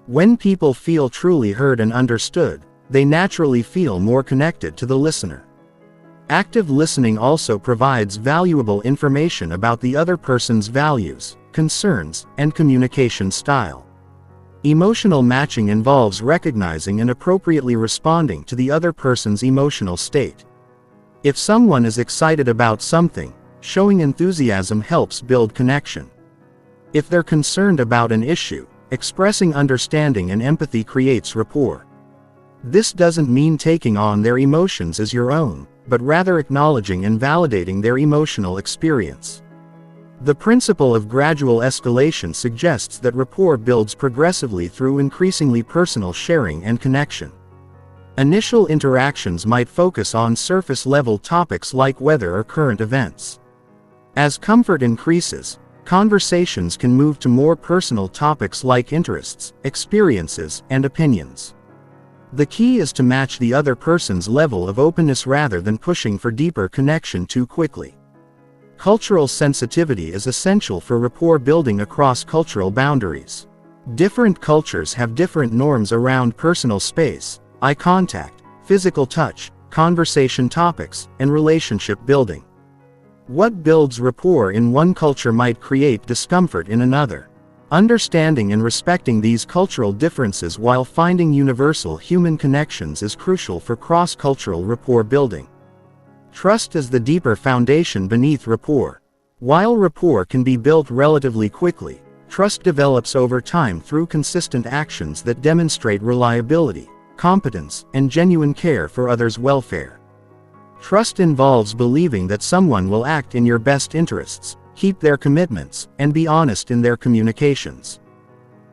S1: When people feel truly heard and understood, they naturally feel more connected to the listener. Active listening also provides valuable information about the other person's values, concerns, and communication style. Emotional matching involves recognizing and appropriately responding to the other person's emotional state. If someone is excited about something, showing enthusiasm helps build connection. If they're concerned about an issue, expressing understanding and empathy creates rapport. This doesn't mean taking on their emotions as your own, but rather acknowledging and validating their emotional experience. The principle of gradual escalation suggests that rapport builds progressively through increasingly personal sharing and connection. Initial interactions might focus on surface-level topics like weather or current events. As comfort increases, conversations can move to more personal topics like interests, experiences, and opinions. The key is to match the other person's level of openness rather than pushing for deeper connection too quickly. Cultural sensitivity is essential for rapport building across cultural boundaries. Different cultures have different norms around personal space, eye contact, physical touch, conversation topics, and relationship building. What builds rapport in one culture might create discomfort in another. Understanding and respecting these cultural differences while finding universal human connections is crucial for cross-cultural rapport building. Trust is the deeper foundation beneath rapport. While rapport can be built relatively quickly, trust develops over time through consistent actions that demonstrate reliability, competence, and genuine care for others' welfare. Trust involves believing that someone will act in your best interests, keep their commitments, and be honest in their communications.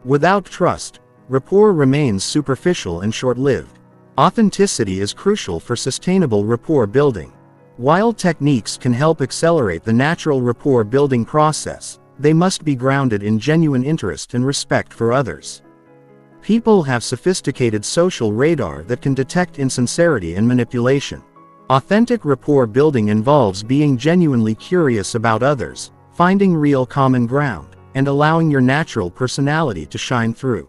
S1: Without trust, rapport remains superficial and short-lived. Authenticity is crucial for sustainable rapport building. While techniques can help accelerate the natural rapport building process, they must be grounded in genuine interest and respect for others. People have sophisticated social radar that can detect insincerity and manipulation. Authentic rapport building involves being genuinely curious about others, finding real common ground, and allowing your natural personality to shine through.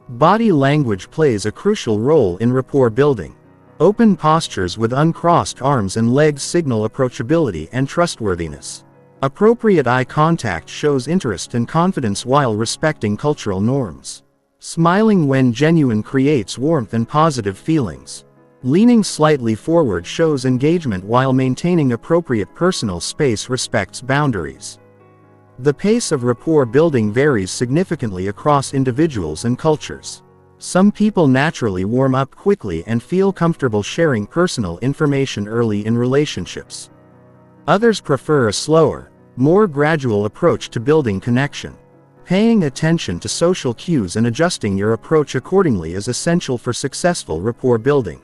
S1: Body language plays a crucial role in rapport building. Open postures with uncrossed arms and legs signal approachability and trustworthiness. Appropriate eye contact shows interest and confidence while respecting cultural norms. Smiling when genuine creates warmth and positive feelings. Leaning slightly forward shows engagement while maintaining appropriate personal space respects boundaries. The pace of rapport building varies significantly across individuals and cultures. Some people naturally warm up quickly and feel comfortable sharing personal information early in relationships. Others prefer a slower, more gradual approach to building connection. Paying attention to social cues and adjusting your approach accordingly is essential for successful rapport building.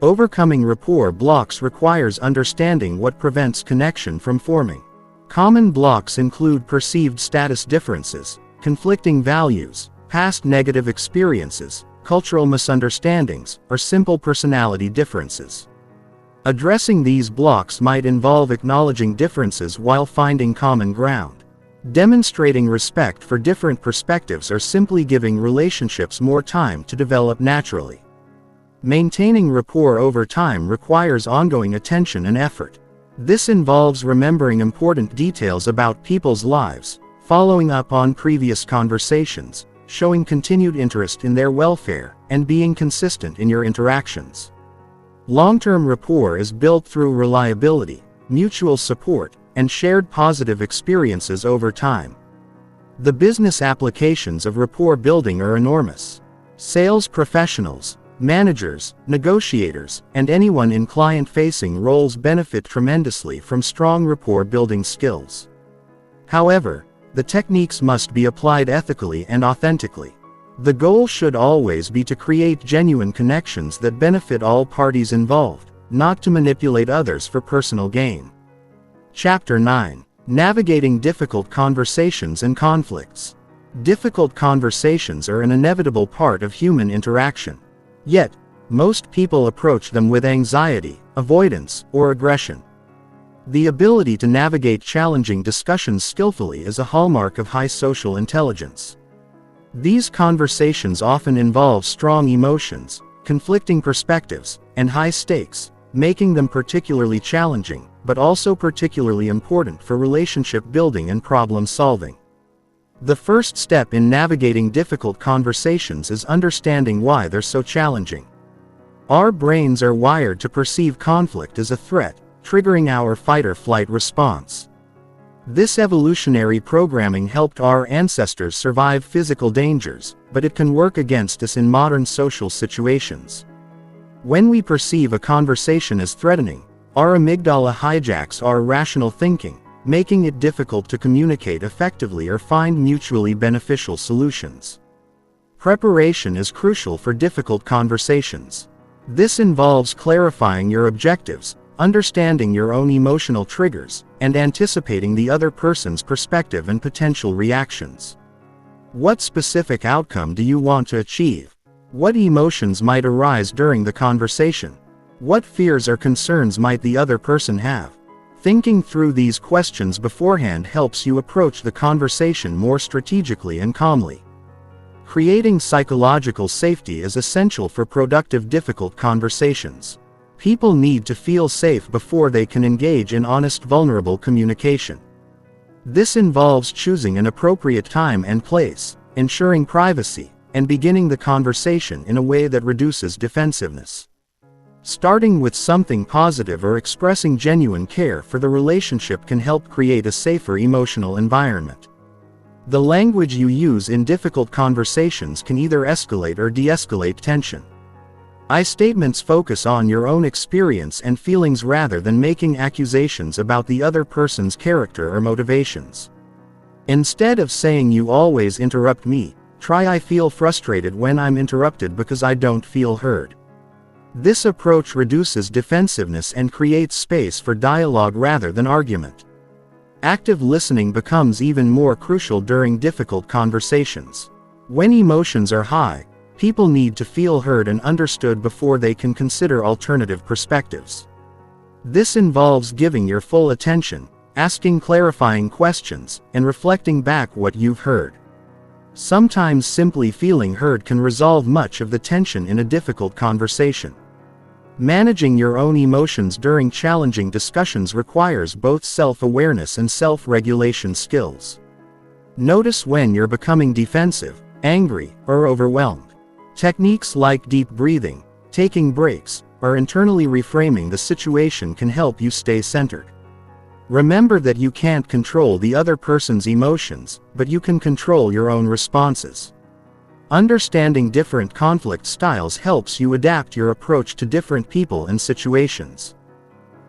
S1: Overcoming rapport blocks requires understanding what prevents connection from forming. Common blocks include perceived status differences, conflicting values, past negative experiences, cultural misunderstandings, or simple personality differences. Addressing these blocks might involve acknowledging differences while finding common ground. Demonstrating respect for different perspectives or simply giving relationships more time to develop naturally. Maintaining rapport over time requires ongoing attention and effort. This involves remembering important details about people's lives, following up on previous conversations, showing continued interest in their welfare, and being consistent in your interactions. Long-term rapport is built through reliability, mutual support, and shared positive experiences over time. The business applications of rapport building are enormous. Sales professionals, managers, negotiators, and anyone in client-facing roles benefit tremendously from strong rapport building skills. However, the techniques must be applied ethically and authentically. The goal should always be to create genuine connections that benefit all parties involved, not to manipulate others for personal gain. Chapter 9. Navigating difficult conversations and conflicts. Difficult conversations are an inevitable part of human interaction. Yet, most people approach them with anxiety, avoidance, or aggression. The ability to navigate challenging discussions skillfully is a hallmark of high social intelligence. These conversations often involve strong emotions, conflicting perspectives, and high stakes, making them particularly challenging, but also particularly important for relationship building and problem solving. The first step in navigating difficult conversations is understanding why they're so challenging. Our brains are wired to perceive conflict as a threat, triggering our fight-or-flight response. This evolutionary programming helped our ancestors survive physical dangers, but it can work against us in modern social situations. When we perceive a conversation as threatening, our amygdala hijacks our rational thinking, making it difficult to communicate effectively or find mutually beneficial solutions. Preparation is crucial for difficult conversations. This involves clarifying your objectives, understanding your own emotional triggers, and anticipating the other person's perspective and potential reactions. What specific outcome do you want to achieve? What emotions might arise during the conversation? What fears or concerns might the other person have? Thinking through these questions beforehand helps you approach the conversation more strategically and calmly. Creating psychological safety is essential for productive difficult conversations. People need to feel safe before they can engage in honest, vulnerable communication. This involves choosing an appropriate time and place, ensuring privacy, and beginning the conversation in a way that reduces defensiveness. Starting with something positive or expressing genuine care for the relationship can help create a safer emotional environment. The language you use in difficult conversations can either escalate or de-escalate tension. I statements focus on your own experience and feelings rather than making accusations about the other person's character or motivations. Instead of saying "you always interrupt me," try "I feel frustrated when I'm interrupted because I don't feel heard." This approach reduces defensiveness and creates space for dialogue rather than argument. Active listening becomes even more crucial during difficult conversations. When emotions are high, people need to feel heard and understood before they can consider alternative perspectives. This involves giving your full attention, asking clarifying questions, and reflecting back what you've heard. Sometimes simply feeling heard can resolve much of the tension in a difficult conversation. Managing your own emotions during challenging discussions requires both self-awareness and self-regulation skills. Notice when you're becoming defensive, angry, or overwhelmed. Techniques like deep breathing, taking breaks, or internally reframing the situation can help you stay centered. Remember that you can't control the other person's emotions, but you can control your own responses. Understanding different conflict styles helps you adapt your approach to different people and situations.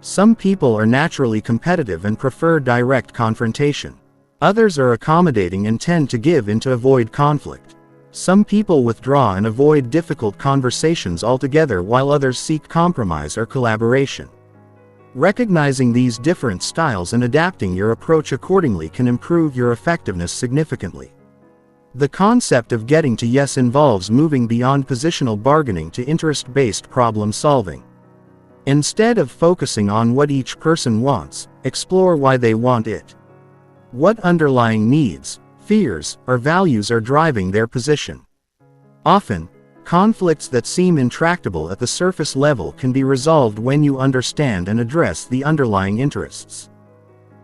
S1: Some people are naturally competitive and prefer direct confrontation. Others are accommodating and tend to give in to avoid conflict. Some people withdraw and avoid difficult conversations altogether, while others seek compromise or collaboration. Recognizing these different styles and adapting your approach accordingly can improve your effectiveness significantly. The concept of getting to yes involves moving beyond positional bargaining to interest-based problem solving. Instead of focusing on what each person wants, explore why they want it. What underlying needs, fears, or values are driving their position? Often, conflicts that seem intractable at the surface level can be resolved when you understand and address the underlying interests.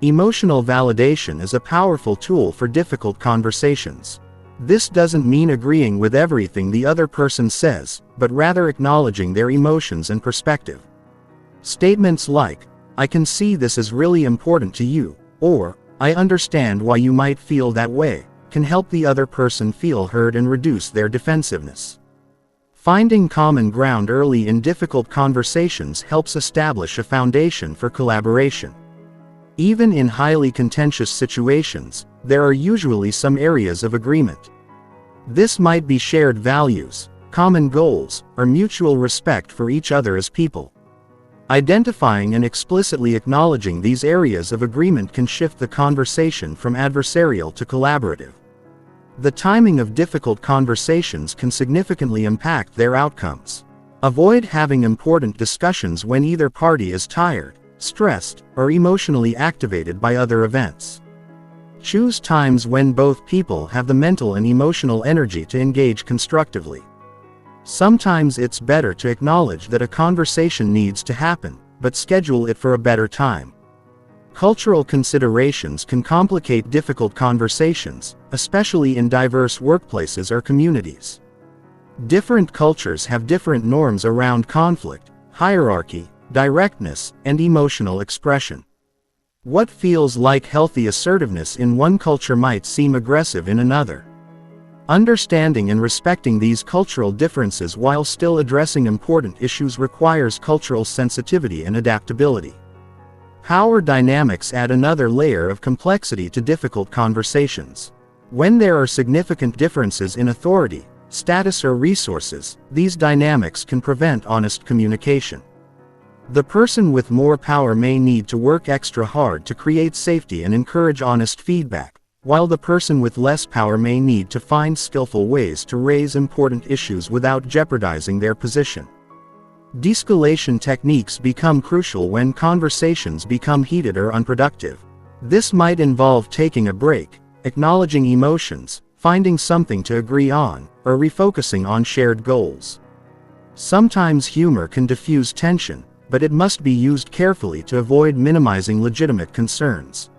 S1: Emotional validation is a powerful tool for difficult conversations. This doesn't mean agreeing with everything the other person says, but rather acknowledging their emotions and perspective. Statements like, "I can see this is really important to you," or, "I understand why you might feel that way," can help the other person feel heard and reduce their defensiveness. Finding common ground early in difficult conversations helps establish a foundation for collaboration. Even in highly contentious situations, there are usually some areas of agreement. This might be shared values, common goals, or mutual respect for each other as people. Identifying and explicitly acknowledging these areas of agreement can shift the conversation from adversarial to collaborative. The timing of difficult conversations can significantly impact their outcomes. Avoid having important discussions when either party is tired, stressed, or emotionally activated by other events. Choose times when both people have the mental and emotional energy to engage constructively. Sometimes it's better to acknowledge that a conversation needs to happen, but schedule it for a better time. Cultural considerations can complicate difficult conversations, especially in diverse workplaces or communities. Different cultures have different norms around conflict, hierarchy, directness, and emotional expression. What feels like healthy assertiveness in one culture might seem aggressive in another. Understanding and respecting these cultural differences while still addressing important issues requires cultural sensitivity and adaptability. Power dynamics add another layer of complexity to difficult conversations. When there are significant differences in authority, status, or resources, these dynamics can prevent honest communication. The person with more power may need to work extra hard to create safety and encourage honest feedback, while the person with less power may need to find skillful ways to raise important issues without jeopardizing their position. De-escalation techniques become crucial when conversations become heated or unproductive. This might involve taking a break, acknowledging emotions, finding something to agree on, or refocusing on shared goals. Sometimes humor can diffuse tension, but it must be used carefully to avoid minimizing legitimate concerns.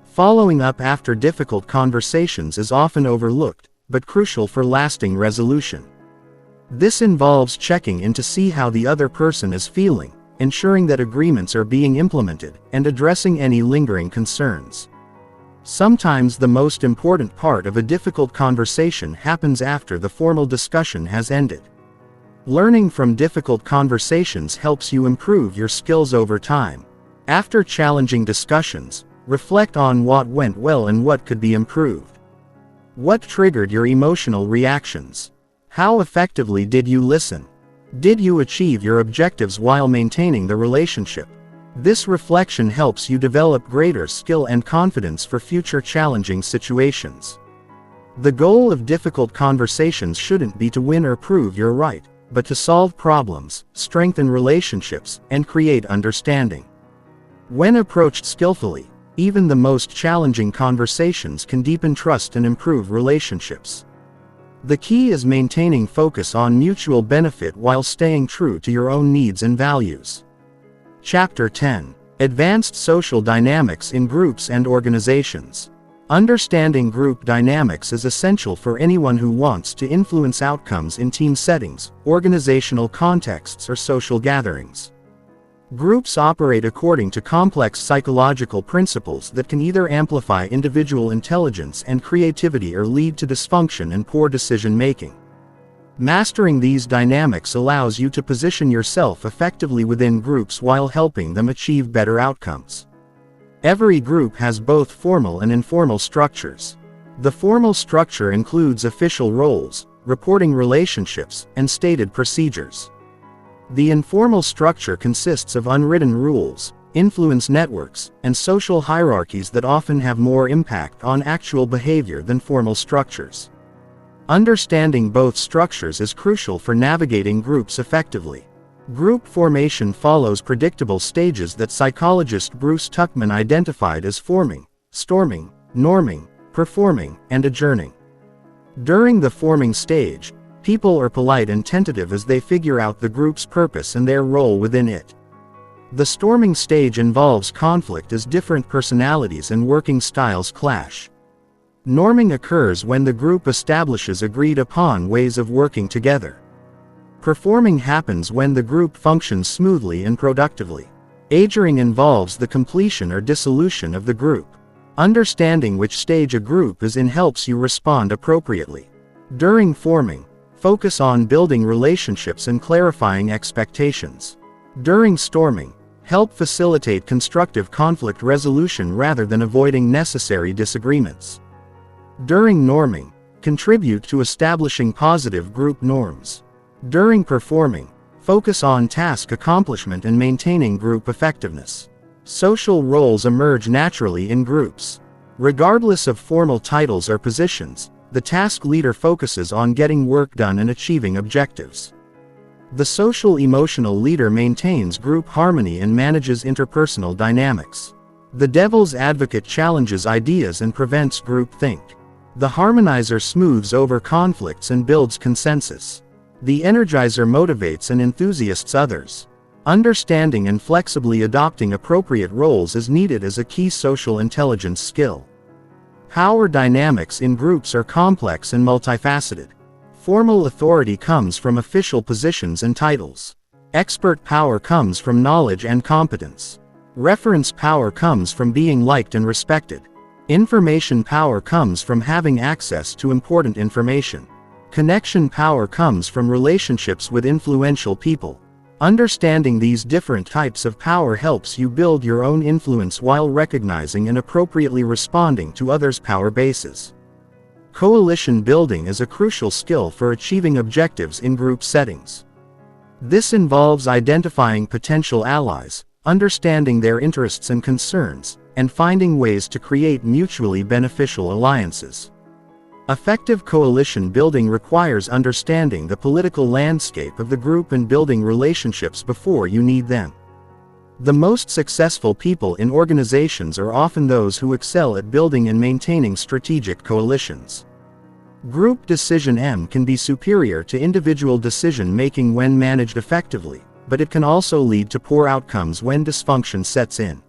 S1: Following up after difficult conversations is often overlooked, but crucial for lasting resolution. This involves checking in to see how the other person is feeling, ensuring that agreements are being implemented, and addressing any lingering concerns. Sometimes the most important part of a difficult conversation happens after the formal discussion has ended. Learning from difficult conversations helps you improve your skills over time. After challenging discussions, reflect on what went well and what could be improved. What triggered your emotional reactions? How effectively did you listen? Did you achieve your objectives while maintaining the relationship? This reflection helps you develop greater skill and confidence for future challenging situations. The goal of difficult conversations shouldn't be to win or prove you're right, but to solve problems, strengthen relationships, and create understanding. When approached skillfully, even the most challenging conversations can deepen trust and improve relationships. The key is maintaining focus on mutual benefit while staying true to your own needs and values. Chapter 10. Advanced Social Dynamics in Groups and Organizations. Understanding group dynamics is essential for anyone who wants to influence outcomes in team settings, organizational contexts, or social gatherings. Groups operate according to complex psychological principles that can either amplify individual intelligence and creativity or lead to dysfunction and poor decision-making. Mastering these dynamics allows you to position yourself effectively within groups while helping them achieve better outcomes. Every group has both formal and informal structures. The formal structure includes official roles, reporting relationships, and stated procedures. The informal structure consists of unwritten rules, influence networks, and social hierarchies that often have more impact on actual behavior than formal structures. Understanding both structures is crucial for navigating groups effectively. Group formation follows predictable stages that psychologist Bruce Tuckman identified as forming, storming, norming, performing, and adjourning. During the forming stage, people are polite and tentative as they figure out the group's purpose and their role within it. The storming stage involves conflict as different personalities and working styles clash. Norming occurs when the group establishes agreed-upon ways of working together. Performing happens when the group functions smoothly and productively. Adjourning involves the completion or dissolution of the group. Understanding which stage a group is in helps you respond appropriately. During forming, focus on building relationships and clarifying expectations. During storming, help facilitate constructive conflict resolution rather than avoiding necessary disagreements. During norming, contribute to establishing positive group norms. During performing, focus on task accomplishment and maintaining group effectiveness. Social roles emerge naturally in groups. Regardless of formal titles or positions, the task leader focuses on getting work done and achieving objectives. The social emotional leader maintains group harmony and manages interpersonal dynamics. The devil's advocate challenges ideas and prevents groupthink. The harmonizer smooths over conflicts and builds consensus. The energizer motivates and enthusiasts others. Understanding and flexibly adopting appropriate roles is needed as a key social intelligence skill. Power dynamics in groups are complex and multifaceted. Formal authority comes from official positions and titles. Expert power comes from knowledge and competence. Reference power comes from being liked and respected. Information power comes from having access to important information. Connection power comes from relationships with influential people. Understanding these different types of power helps you build your own influence while recognizing and appropriately responding to others' power bases. Coalition building is a crucial skill for achieving objectives in group settings. This involves identifying potential allies, understanding their interests and concerns, and finding ways to create mutually beneficial alliances. Effective coalition building requires understanding the political landscape of the group and building relationships before you need them. The most successful people in organizations are often those who excel at building and maintaining strategic coalitions. Group decision can be superior to individual decision-making when managed effectively, but it can also lead to poor outcomes when dysfunction sets in.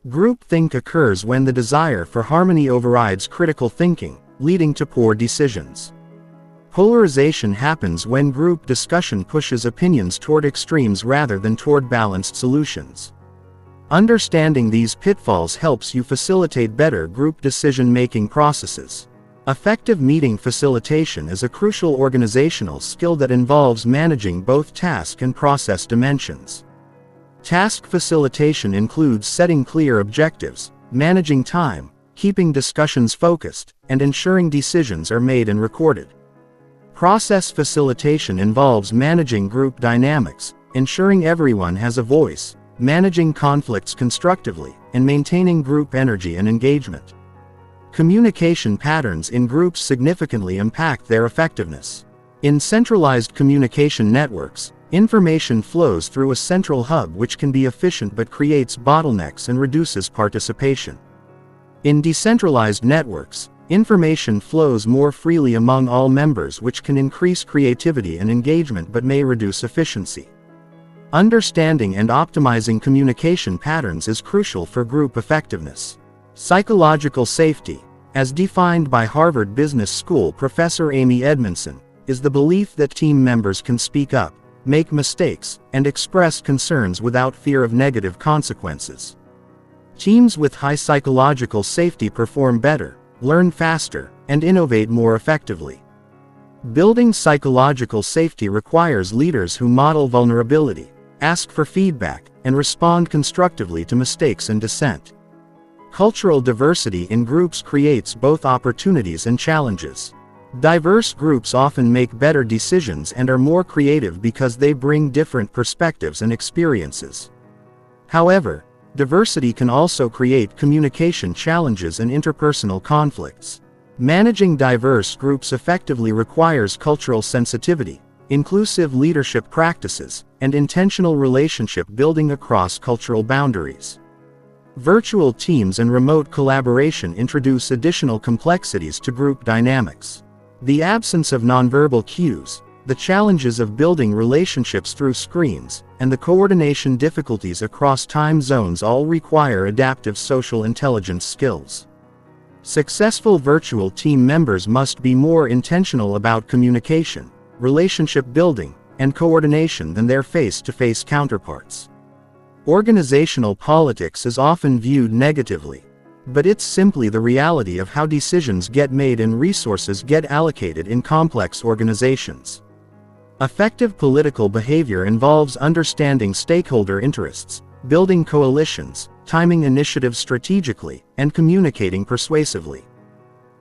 S1: Groupthink occurs when the desire for harmony overrides critical thinking, leading to poor decisions. Polarization happens when group discussion pushes opinions toward extremes rather than toward balanced solutions. Understanding these pitfalls helps you facilitate better group decision-making processes. Effective meeting facilitation is a crucial organizational skill that involves managing both task and process dimensions. Task facilitation includes setting clear objectives, managing time, keeping discussions focused, and ensuring decisions are made and recorded. Process facilitation involves managing group dynamics, ensuring everyone has a voice, managing conflicts constructively, and maintaining group energy and engagement. Communication patterns in groups significantly impact their effectiveness. In centralized communication networks, information flows through a central hub which can be efficient but creates bottlenecks and reduces participation. In decentralized networks, information flows more freely among all members, which can increase creativity and engagement but may reduce efficiency. Understanding and optimizing communication patterns is crucial for group effectiveness. Psychological safety. as defined by Harvard Business School professor Amy Edmondson, is the belief that team members can speak up, make mistakes, and express concerns without fear of negative consequences. Teams with high psychological safety perform better, learn faster, and innovate more effectively. Building psychological safety requires leaders who model vulnerability, ask for feedback, and respond constructively to mistakes and dissent. Cultural diversity in groups creates both opportunities and challenges. Diverse groups often make better decisions and are more creative because they bring different perspectives and experiences. However, diversity can also create communication challenges and interpersonal conflicts. Managing diverse groups effectively requires cultural sensitivity, inclusive leadership practices, and intentional relationship building across cultural boundaries. Virtual teams and remote collaboration introduce additional complexities to group dynamics. The absence of nonverbal cues, the challenges of building relationships through screens, and the coordination difficulties across time zones all require adaptive social intelligence skills. Successful virtual team members must be more intentional about communication, relationship building, and coordination than their face-to-face counterparts. Organizational politics is often viewed negatively, but it's simply the reality of how decisions get made and resources get allocated in complex organizations. Effective political behavior involves understanding stakeholder interests, building coalitions, timing initiatives strategically, and communicating persuasively.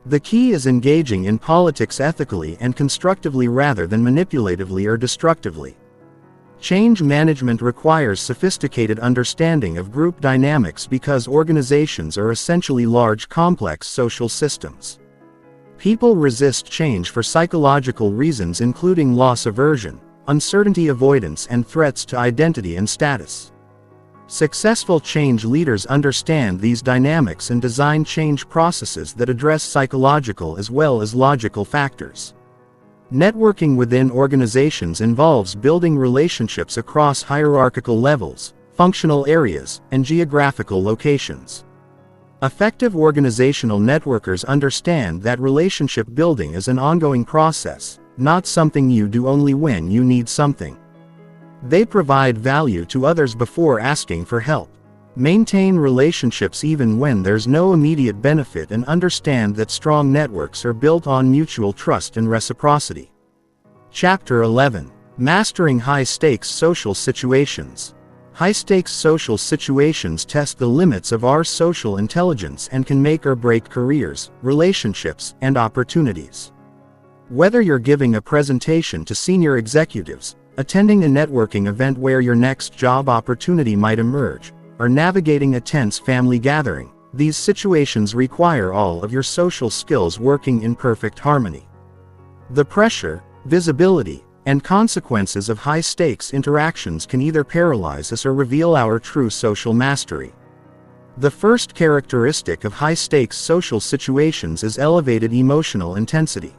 S1: The key is engaging in politics ethically and constructively rather than manipulatively or destructively. Change management requires sophisticated understanding of group dynamics because organizations are essentially large, complex social systems. People resist change for psychological reasons including loss aversion, uncertainty avoidance, and threats to identity and status. Successful change leaders understand these dynamics and design change processes that address psychological as well as logical factors. Networking within organizations involves building relationships across hierarchical levels, functional areas, and geographical locations. Effective organizational networkers understand that relationship building is an ongoing process, not something you do only when you need something. They provide value to others before asking for help, maintain relationships even when there's no immediate benefit, and understand that strong networks are built on mutual trust and reciprocity. Chapter 11. Mastering High-Stakes Social Situations. High-stakes social situations test the limits of our social intelligence and can make or break careers, relationships, and opportunities. Whether you're giving a presentation to senior executives, attending a networking event where your next job opportunity might emerge, or navigating a tense family gathering, these situations require all of your social skills working in perfect harmony. The pressure, visibility, and consequences of high-stakes interactions can either paralyze us or reveal our true social mastery. The first characteristic of high-stakes social situations is elevated emotional intensity.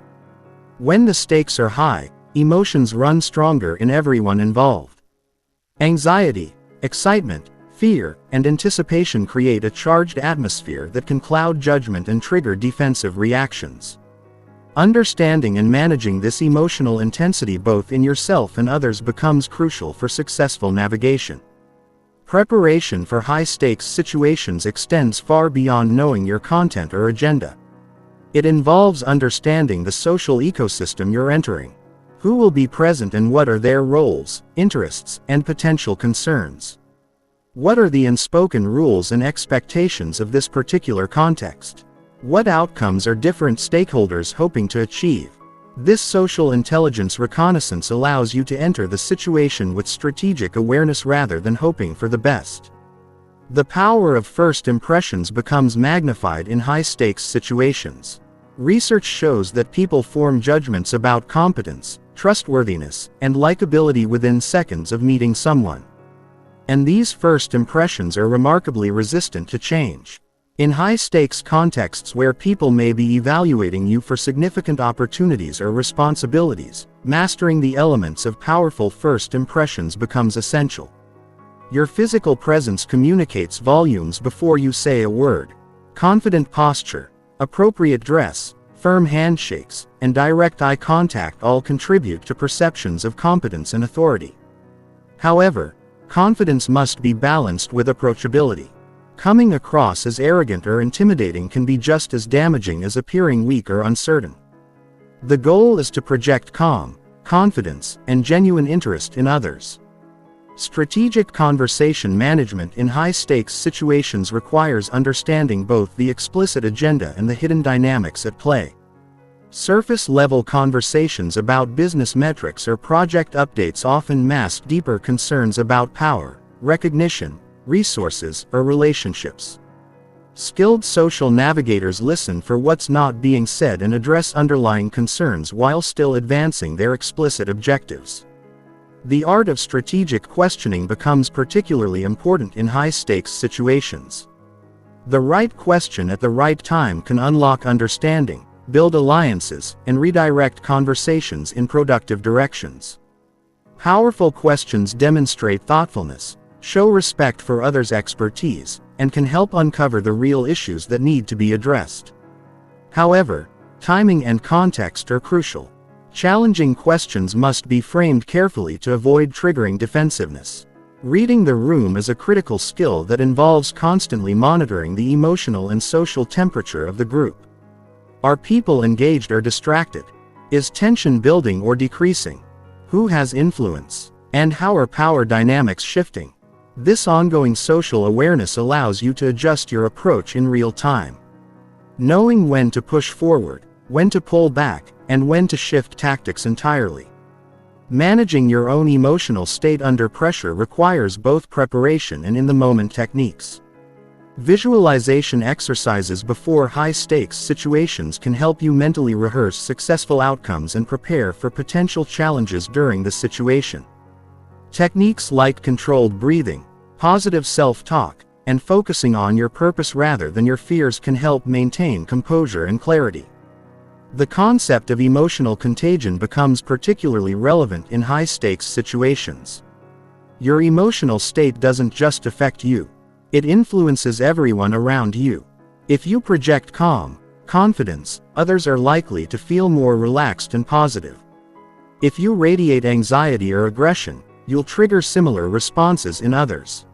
S1: When the stakes are high, emotions run stronger in everyone involved. Anxiety, excitement, fear, and anticipation create a charged atmosphere that can cloud judgment and trigger defensive reactions. Understanding and managing this emotional intensity both in yourself and others becomes crucial for successful navigation. Preparation for high-stakes situations extends far beyond knowing your content or agenda. It involves understanding the social ecosystem you're entering. Who will be present and what are their roles, interests, and potential concerns? What are the unspoken rules and expectations of this particular context? What outcomes are different stakeholders hoping to achieve? This social intelligence reconnaissance allows you to enter the situation with strategic awareness rather than hoping for the best. The power of first impressions becomes magnified in high-stakes situations. Research shows that people form judgments about competence, trustworthiness, and likability within seconds of meeting someone. And these first impressions are remarkably resistant to change. In high-stakes contexts where people may be evaluating you for significant opportunities or responsibilities, mastering the elements of powerful first impressions becomes essential. Your physical presence communicates volumes before you say a word. Confident posture, Appropriate dress, firm handshakes, and direct eye contact all contribute to perceptions of competence and authority. However, confidence must be balanced with approachability. Coming across as arrogant or intimidating can be just as damaging as appearing weak or uncertain. The goal is to project calm, confidence, and genuine interest in others. Strategic conversation management in high-stakes situations requires understanding both the explicit agenda and the hidden dynamics at play. Surface-level conversations about business metrics or project updates often mask deeper concerns about power, recognition, resources, or relationships. Skilled social navigators listen for what's not being said and address underlying concerns while still advancing their explicit objectives. The art of strategic questioning becomes particularly important in high-stakes situations. The right question at the right time can unlock understanding, build alliances, and redirect conversations in productive directions. Powerful questions demonstrate thoughtfulness, show respect for others' expertise, and can help uncover the real issues that need to be addressed. However, timing and context are crucial. Challenging questions must be framed carefully to avoid triggering defensiveness. Reading the room is a critical skill that involves constantly monitoring the emotional and social temperature of the group. Are people engaged or distracted? Is tension building or decreasing? Who has influence? And how are power dynamics shifting? This ongoing social awareness allows you to adjust your approach in real time. Knowing when to push forward, when to pull back, and when to shift tactics entirely. Managing your own emotional state under pressure requires both preparation and in-the-moment techniques. Visualization exercises before high-stakes situations can help you mentally rehearse successful outcomes and prepare for potential challenges during the situation. Techniques like controlled breathing, positive self-talk, and focusing on your purpose rather than your fears can help maintain composure and clarity. The concept of emotional contagion becomes particularly relevant in high-stakes situations. Your emotional state doesn't just affect you. It influences everyone around you. If you project calm, confidence, others are likely to feel more relaxed and positive. If you radiate anxiety or aggression, you'll trigger similar responses in others.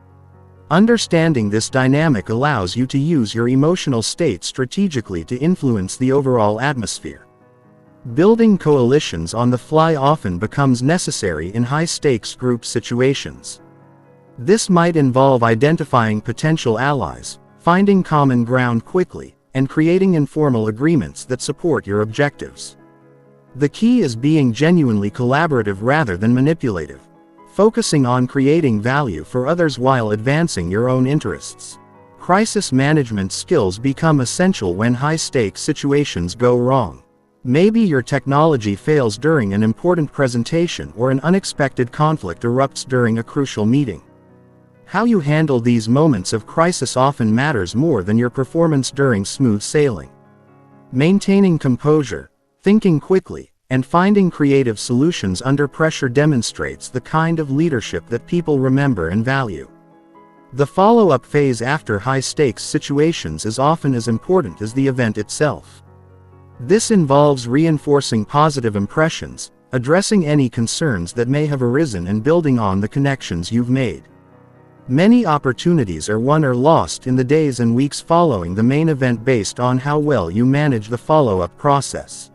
S1: Understanding this dynamic allows you to use your emotional state strategically to influence the overall atmosphere. Building coalitions on the fly often becomes necessary in high-stakes group situations. This might involve identifying potential allies, finding common ground quickly, and creating informal agreements that support your objectives. The key is being genuinely collaborative rather than manipulative, focusing on creating value for others while advancing your own interests. Crisis management skills become essential when high-stakes situations go wrong. Maybe your technology fails during an important presentation or an unexpected conflict erupts during a crucial meeting. How you handle these moments of crisis often matters more than your performance during smooth sailing. Maintaining composure, thinking quickly, and finding creative solutions under pressure demonstrates the kind of leadership that people remember and value. The follow-up phase after high-stakes situations is often as important as the event itself. This involves reinforcing positive impressions, addressing any concerns that may have arisen and building on the connections you've made. Many opportunities are won or lost in the days and weeks following the main event based on how well you manage the follow-up process.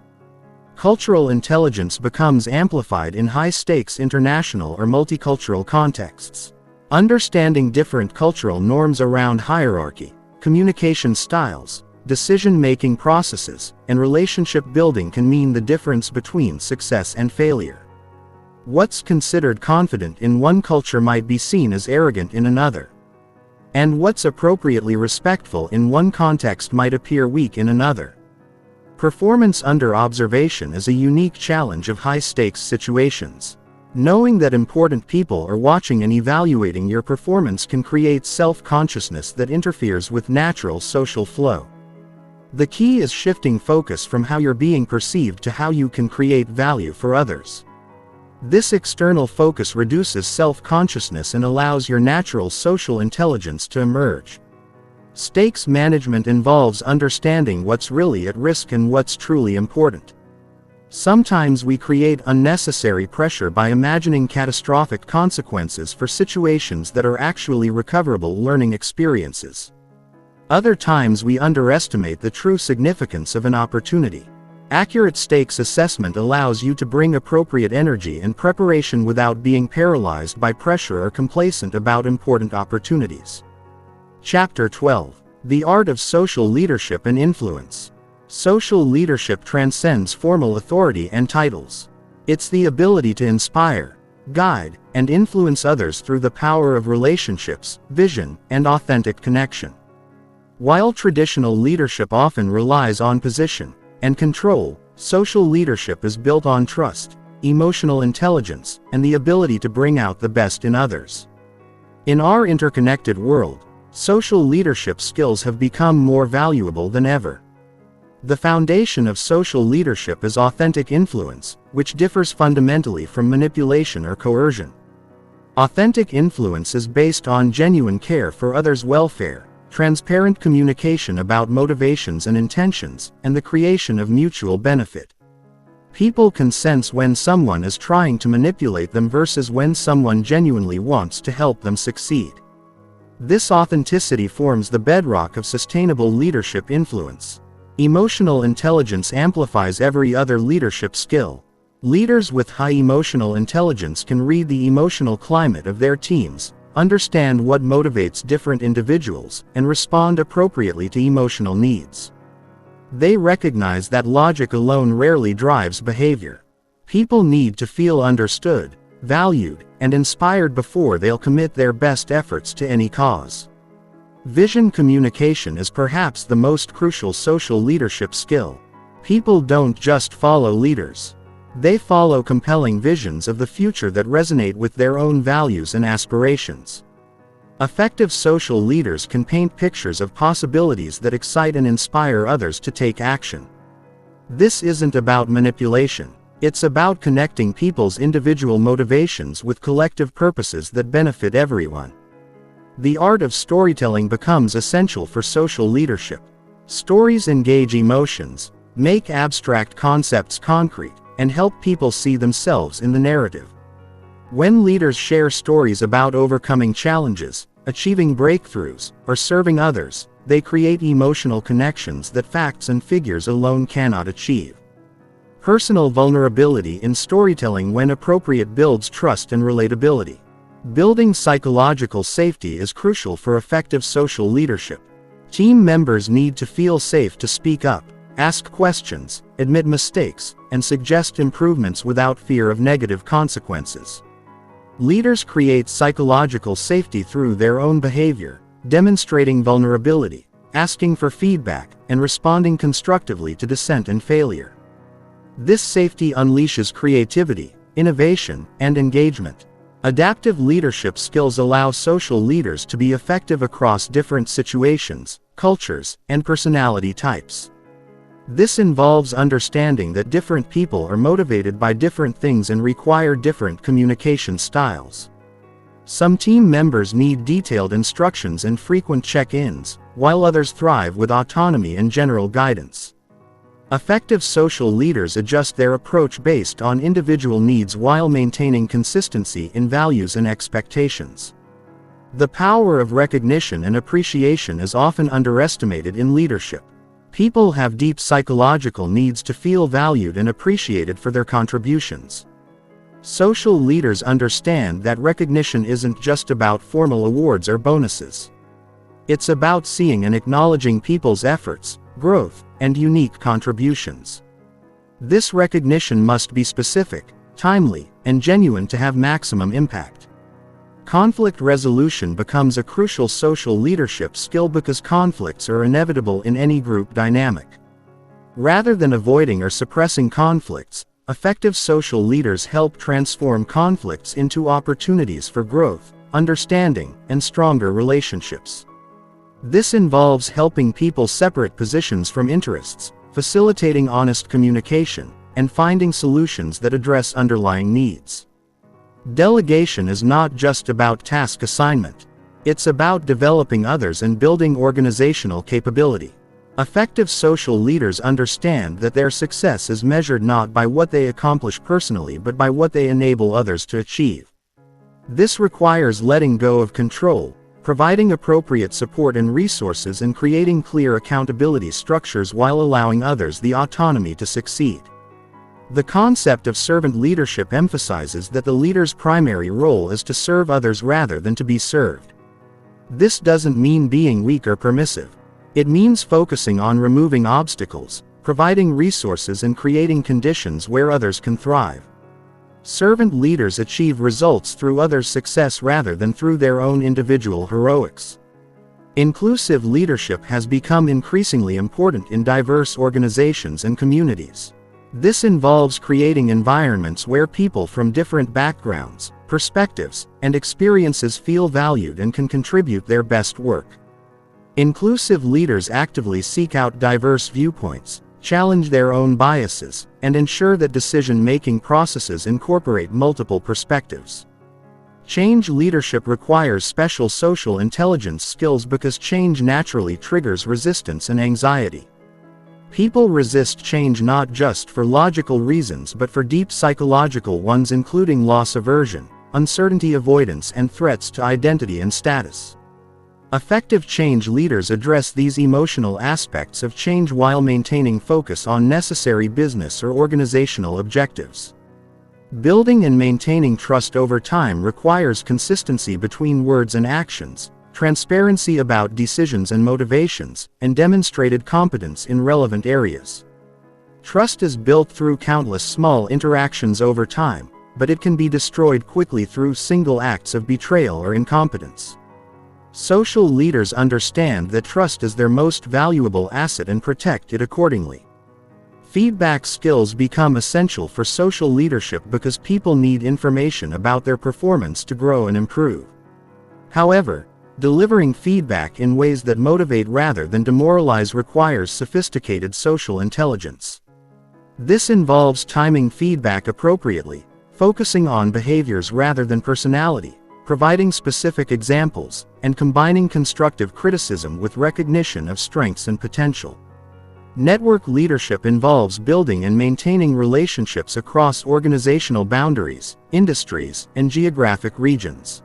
S1: Cultural intelligence becomes amplified in high-stakes international or multicultural contexts. Understanding different cultural norms around hierarchy, communication styles, decision-making processes, and relationship building can mean the difference between success and failure. What's considered confident in one culture might be seen as arrogant in another. And what's appropriately respectful in one context might appear weak in another. Performance under observation is a unique challenge of high-stakes situations. Knowing that important people are watching and evaluating your performance can create self-consciousness that interferes with natural social flow. The key is shifting focus from how you're being perceived to how you can create value for others. This external focus reduces self-consciousness and allows your natural social intelligence to emerge. Stakes management involves understanding what's really at risk and what's truly important. Sometimes we create unnecessary pressure by imagining catastrophic consequences for situations that are actually recoverable learning experiences. Other times we underestimate the true significance of an opportunity. Accurate stakes assessment allows you to bring appropriate energy and preparation without being paralyzed by pressure or complacent about important opportunities. Chapter 12. The Art of Social Leadership and Influence. Social leadership transcends formal authority and titles. It's the ability to inspire, guide, and influence others through the power of relationships, vision, and authentic connection. While traditional leadership often relies on position and control, social leadership is built on trust, emotional intelligence, and the ability to bring out the best in others. In our interconnected world, social leadership skills have become more valuable than ever. The foundation of social leadership is authentic influence, which differs fundamentally from manipulation or coercion. Authentic influence is based on genuine care for others' welfare, transparent communication about motivations and intentions, and the creation of mutual benefit. People can sense when someone is trying to manipulate them versus when someone genuinely wants to help them succeed. This authenticity forms the bedrock of sustainable leadership influence. Emotional intelligence amplifies every other leadership skill. Leaders with high emotional intelligence can read the emotional climate of their teams, understand what motivates different individuals, and respond appropriately to emotional needs. They recognize that logic alone rarely drives behavior. People need to feel understood, valued, and inspired before they'll commit their best efforts to any cause. Vision communication is perhaps the most crucial social leadership skill. People don't just follow leaders. They follow compelling visions of the future that resonate with their own values and aspirations. Effective social leaders can paint pictures of possibilities that excite and inspire others to take action. This isn't about manipulation. It's about connecting people's individual motivations with collective purposes that benefit everyone. The art of storytelling becomes essential for social leadership. Stories engage emotions, make abstract concepts concrete, and help people see themselves in the narrative. When leaders share stories about overcoming challenges, achieving breakthroughs, or serving others, they create emotional connections that facts and figures alone cannot achieve. Personal vulnerability in storytelling, when appropriate, builds trust and relatability. Building psychological safety is crucial for effective social leadership. Team members need to feel safe to speak up, ask questions, admit mistakes, and suggest improvements without fear of negative consequences. Leaders create psychological safety through their own behavior, demonstrating vulnerability, asking for feedback, and responding constructively to dissent and failure. This safety unleashes creativity, innovation, and engagement. Adaptive leadership skills allow social leaders to be effective across different situations, cultures, and personality types. This involves understanding that different people are motivated by different things and require different communication styles. Some team members need detailed instructions and frequent check-ins, while others thrive with autonomy and general guidance. Effective social leaders adjust their approach based on individual needs while maintaining consistency in values and expectations. The power of recognition and appreciation is often underestimated in leadership. People have deep psychological needs to feel valued and appreciated for their contributions. Social leaders understand that recognition isn't just about formal awards or bonuses. It's about seeing and acknowledging people's efforts, growth, and unique contributions. This recognition must be specific, timely, and genuine to have maximum impact. Conflict resolution becomes a crucial social leadership skill because conflicts are inevitable in any group dynamic. Rather than avoiding or suppressing conflicts, effective social leaders help transform conflicts into opportunities for growth, understanding, and stronger relationships. This involves helping people separate positions from interests, facilitating honest communication, and finding solutions that address underlying needs. Delegation is not just about task assignment. It's about developing others and building organizational capability. Effective social leaders understand that their success is measured not by what they accomplish personally but by what they enable others to achieve. This requires letting go of control, providing appropriate support and resources, and creating clear accountability structures while allowing others the autonomy to succeed. The concept of servant leadership emphasizes that the leader's primary role is to serve others rather than to be served. This doesn't mean being weak or permissive. It means focusing on removing obstacles, providing resources, and creating conditions where others can thrive. Servant leaders achieve results through others' success rather than through their own individual heroics. Inclusive leadership has become increasingly important in diverse organizations and communities. This involves creating environments where people from different backgrounds, perspectives, and experiences feel valued and can contribute their best work. Inclusive leaders actively seek out diverse viewpoints, challenge their own biases, and ensure that decision-making processes incorporate multiple perspectives. Change leadership requires special social intelligence skills because change naturally triggers resistance and anxiety. People resist change not just for logical reasons but for deep psychological ones, including loss aversion, uncertainty avoidance, and threats to identity and status. Effective change leaders address these emotional aspects of change while maintaining focus on necessary business or organizational objectives. Building and maintaining trust over time requires consistency between words and actions, transparency about decisions and motivations, and demonstrated competence in relevant areas. Trust is built through countless small interactions over time, but it can be destroyed quickly through single acts of betrayal or incompetence. Social leaders understand that trust is their most valuable asset and protect it accordingly. Feedback skills become essential for social leadership because people need information about their performance to grow and improve. However, delivering feedback in ways that motivate rather than demoralize requires sophisticated social intelligence. This involves timing feedback appropriately, focusing on behaviors rather than personality, providing specific examples, and combining constructive criticism with recognition of strengths and potential. Network leadership involves building and maintaining relationships across organizational boundaries, industries, and geographic regions.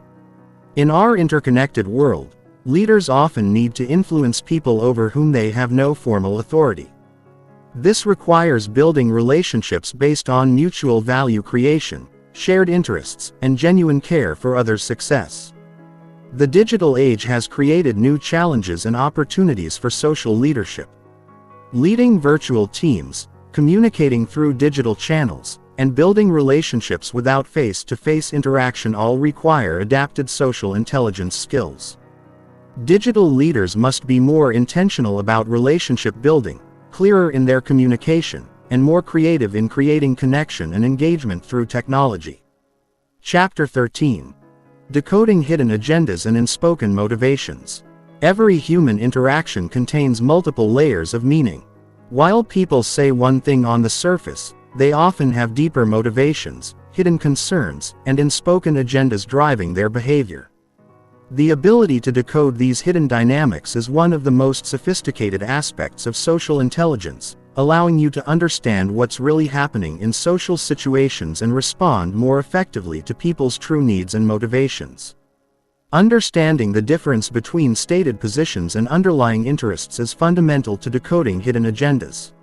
S1: In our interconnected world, leaders often need to influence people over whom they have no formal authority. This requires building relationships based on mutual value creation, shared interests, and genuine care for others' success. The digital age has created new challenges and opportunities for social leadership. Leading virtual teams, communicating through digital channels, and building relationships without face-to-face interaction all require adapted social intelligence skills. Digital leaders must be more intentional about relationship building, clearer in their communication, and more creative in creating connection and engagement through technology. Chapter 13. Decoding Hidden Agendas and Unspoken Motivations. Every human interaction contains multiple layers of meaning. While people say one thing on the surface, they often have deeper motivations, hidden concerns, and unspoken agendas driving their behavior. The ability to decode these hidden dynamics is one of the most sophisticated aspects of social intelligence, allowing you to understand what's really happening in social situations and respond more effectively to people's true needs and motivations. Understanding the difference between stated positions and underlying interests is fundamental to decoding hidden agendas.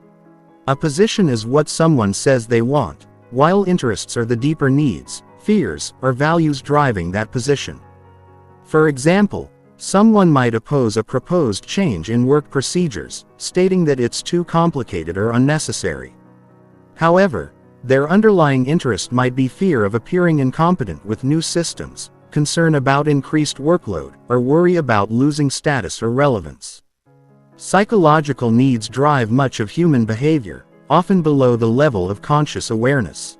S1: A position is what someone says they want, while interests are the deeper needs, fears, or values driving that position. For example, someone might oppose a proposed change in work procedures, stating that it's too complicated or unnecessary. However, their underlying interest might be fear of appearing incompetent with new systems, concern about increased workload, or worry about losing status or relevance. Psychological needs drive much of human behavior, often below the level of conscious awareness.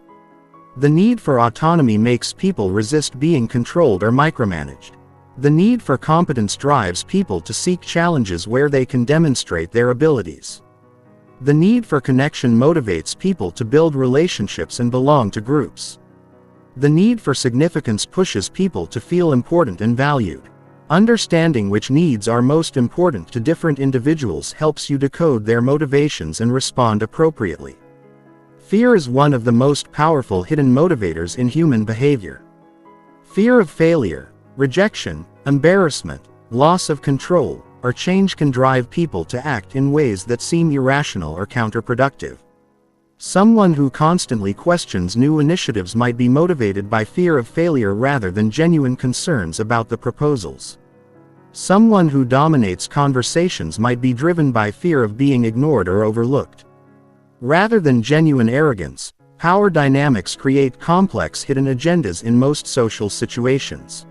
S1: The need for autonomy makes people resist being controlled or micromanaged. The need for competence drives people to seek challenges where they can demonstrate their abilities. The need for connection motivates people to build relationships and belong to groups. The need for significance pushes people to feel important and valued. Understanding which needs are most important to different individuals helps you decode their motivations and respond appropriately. Fear is one of the most powerful hidden motivators in human behavior. Fear of failure, rejection, embarrassment, loss of control, or change can drive people to act in ways that seem irrational or counterproductive. Someone who constantly questions new initiatives might be motivated by fear of failure rather than genuine concerns about the proposals. Someone who dominates conversations might be driven by fear of being ignored or overlooked. Rather than genuine arrogance, power dynamics create complex hidden agendas in most social situations.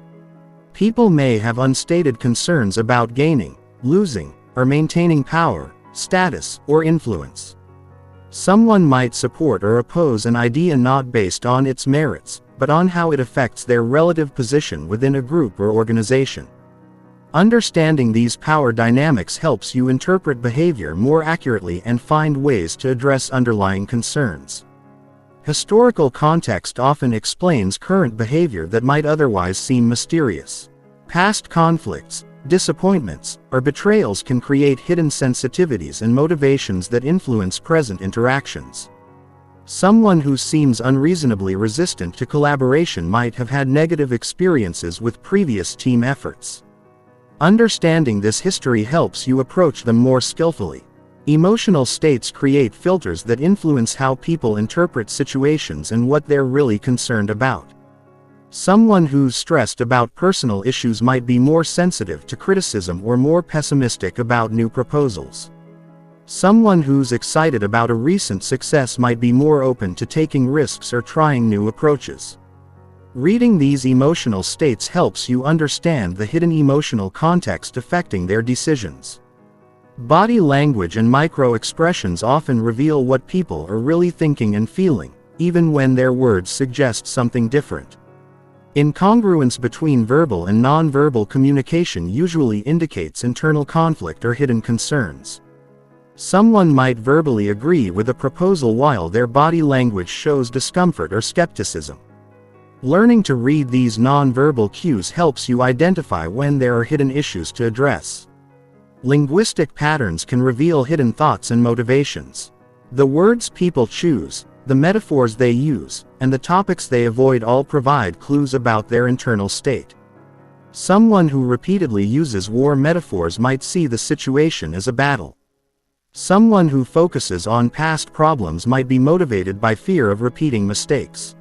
S1: People may have unstated concerns about gaining, losing, or maintaining power, status, or influence. Someone might support or oppose an idea not based on its merits, but on how it affects their relative position within a group or organization. Understanding these power dynamics helps you interpret behavior more accurately and find ways to address underlying concerns. Historical context often explains current behavior that might otherwise seem mysterious. Past conflicts, disappointments, or betrayals can create hidden sensitivities and motivations that influence present interactions. Someone who seems unreasonably resistant to collaboration might have had negative experiences with previous team efforts. Understanding this history helps you approach them more skillfully. Emotional states create filters that influence how people interpret situations and what they're really concerned about. Someone who's stressed about personal issues might be more sensitive to criticism or more pessimistic about new proposals. Someone who's excited about a recent success might be more open to taking risks or trying new approaches. Reading these emotional states helps you understand the hidden emotional context affecting their decisions. Body language and micro-expressions often reveal what people are really thinking and feeling, even when their words suggest something different. Incongruence between verbal and nonverbal communication usually indicates internal conflict or hidden concerns. Someone might verbally agree with a proposal while their body language shows discomfort or skepticism. Learning to read these nonverbal cues helps you identify when there are hidden issues to address. Linguistic patterns can reveal hidden thoughts and motivations. The words people choose, the metaphors they use, and the topics they avoid all provide clues about their internal state. Someone who repeatedly uses war metaphors might see the situation as a battle. Someone who focuses on past problems might be motivated by fear of repeating mistakes.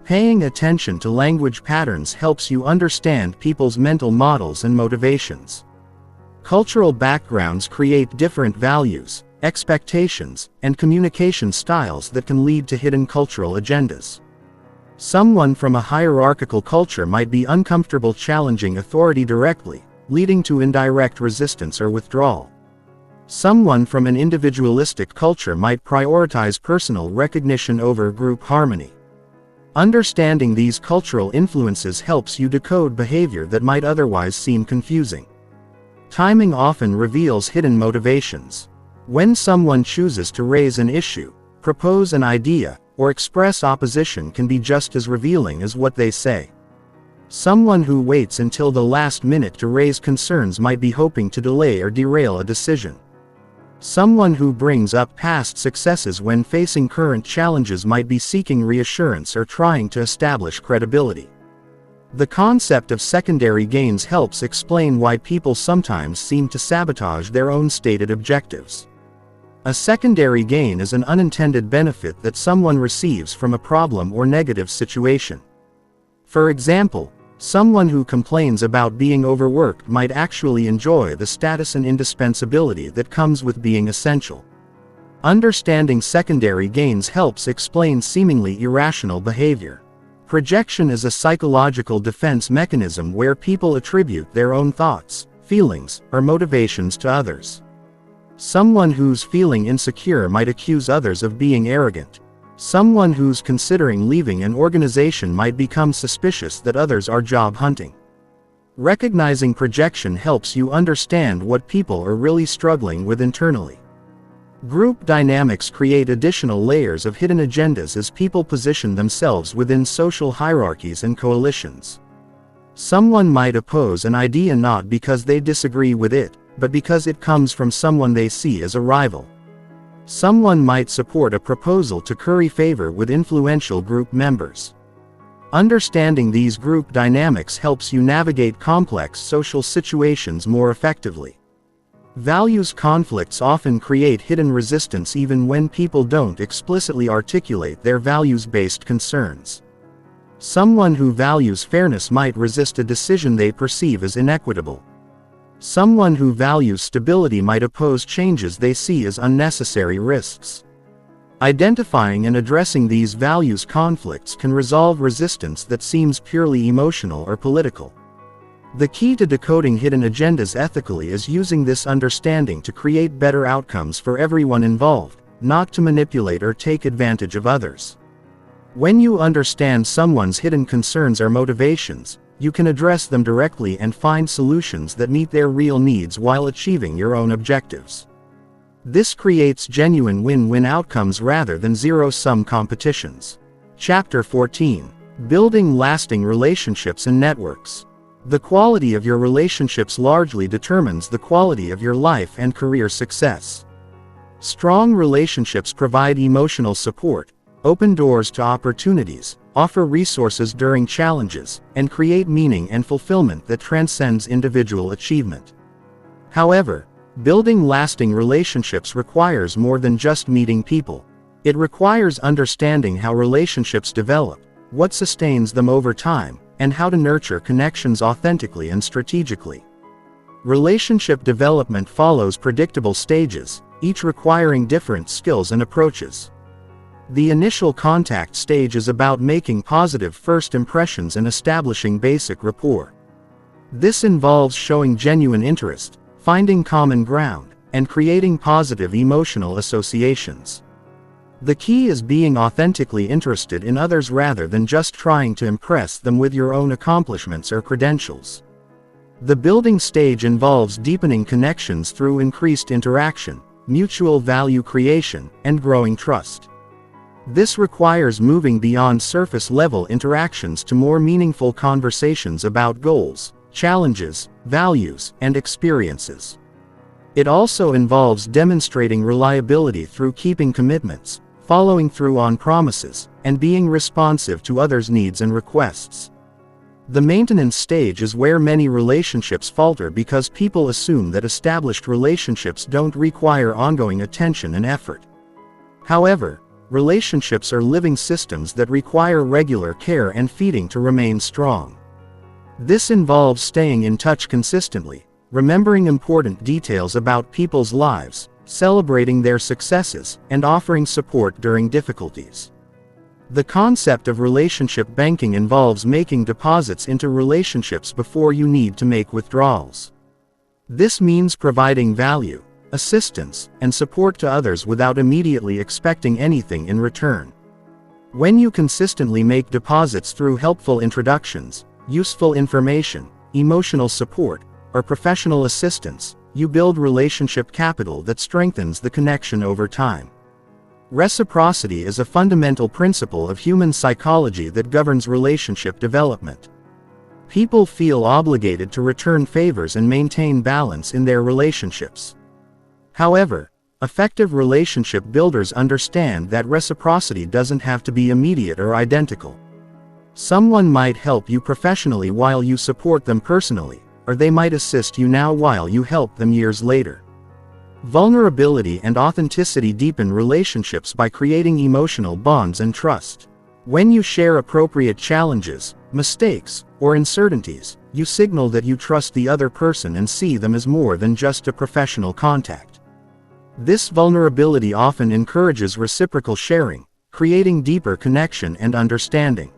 S1: Paying attention to language patterns helps you understand people's mental models and motivations. Cultural backgrounds create different values, expectations, and communication styles that can lead to hidden cultural agendas. Someone from a hierarchical culture might be uncomfortable challenging authority directly, leading to indirect resistance or withdrawal. Someone from an individualistic culture might prioritize personal recognition over group harmony. Understanding these cultural influences helps you decode behavior that might otherwise seem confusing. Timing often reveals hidden motivations. When someone chooses to raise an issue, propose an idea, or express opposition can be just as revealing as what they say. Someone who waits until the last minute to raise concerns might be hoping to delay or derail a decision. Someone who brings up past successes when facing current challenges might be seeking reassurance or trying to establish credibility. The concept of secondary gains helps explain why people sometimes seem to sabotage their own stated objectives. A secondary gain is an unintended benefit that someone receives from a problem or negative situation. For example, someone who complains about being overworked might actually enjoy the status and indispensability that comes with being essential. Understanding secondary gains helps explain seemingly irrational behavior. Projection is a psychological defense mechanism where people attribute their own thoughts, feelings, or motivations to others. Someone who's feeling insecure might accuse others of being arrogant. Someone who's considering leaving an organization might become suspicious that others are job hunting. Recognizing projection helps you understand what people are really struggling with internally. Group dynamics create additional layers of hidden agendas as people position themselves within social hierarchies and coalitions. Someone might oppose an idea not because they disagree with it, but because it comes from someone they see as a rival. Someone might support a proposal to curry favor with influential group members. Understanding these group dynamics helps you navigate complex social situations more effectively. Values conflicts often create hidden resistance even when people don't explicitly articulate their values-based concerns. Someone who values fairness might resist a decision they perceive as inequitable. Someone who values stability might oppose changes they see as unnecessary risks. Identifying and addressing these values conflicts can resolve resistance that seems purely emotional or political. The key to decoding hidden agendas ethically is using this understanding to create better outcomes for everyone involved, not to manipulate or take advantage of others. When you understand someone's hidden concerns or motivations, you can address them directly and find solutions that meet their real needs while achieving your own objectives. This creates genuine win-win outcomes rather than zero-sum competitions. Chapter 14. Building lasting relationships and networks. The quality of your relationships largely determines the quality of your life and career success. Strong relationships provide emotional support, open doors to opportunities, offer resources during challenges, and create meaning and fulfillment that transcends individual achievement. However, building lasting relationships requires more than just meeting people. It requires understanding how relationships develop, what sustains them over time, and how to nurture connections authentically and strategically. Relationship development follows predictable stages, each requiring different skills and approaches. The initial contact stage is about making positive first impressions and establishing basic rapport. This involves showing genuine interest, finding common ground, and creating positive emotional associations. The key is being authentically interested in others rather than just trying to impress them with your own accomplishments or credentials. The building stage involves deepening connections through increased interaction, mutual value creation, and growing trust. This requires moving beyond surface-level interactions to more meaningful conversations about goals, challenges, values, and experiences. It also involves demonstrating reliability through keeping commitments, following through on promises, and being responsive to others' needs and requests. The maintenance stage is where many relationships falter because people assume that established relationships don't require ongoing attention and effort. However, relationships are living systems that require regular care and feeding to remain strong. This involves staying in touch consistently, remembering important details about people's lives, celebrating their successes, and offering support during difficulties. The concept of relationship banking involves making deposits into relationships before you need to make withdrawals. This means providing value, assistance, and support to others without immediately expecting anything in return. When you consistently make deposits through helpful introductions, useful information, emotional support, or professional assistance, you build relationship capital that strengthens the connection over time. Reciprocity is a fundamental principle of human psychology that governs relationship development. People feel obligated to return favors and maintain balance in their relationships. However, effective relationship builders understand that reciprocity doesn't have to be immediate or identical. Someone might help you professionally while you support them personally, or they might assist you now while you help them years later. Vulnerability and authenticity deepen relationships by creating emotional bonds and trust. When you share appropriate challenges, mistakes, or uncertainties, you signal that you trust the other person and see them as more than just a professional contact. This vulnerability often encourages reciprocal sharing, creating deeper connection and understanding.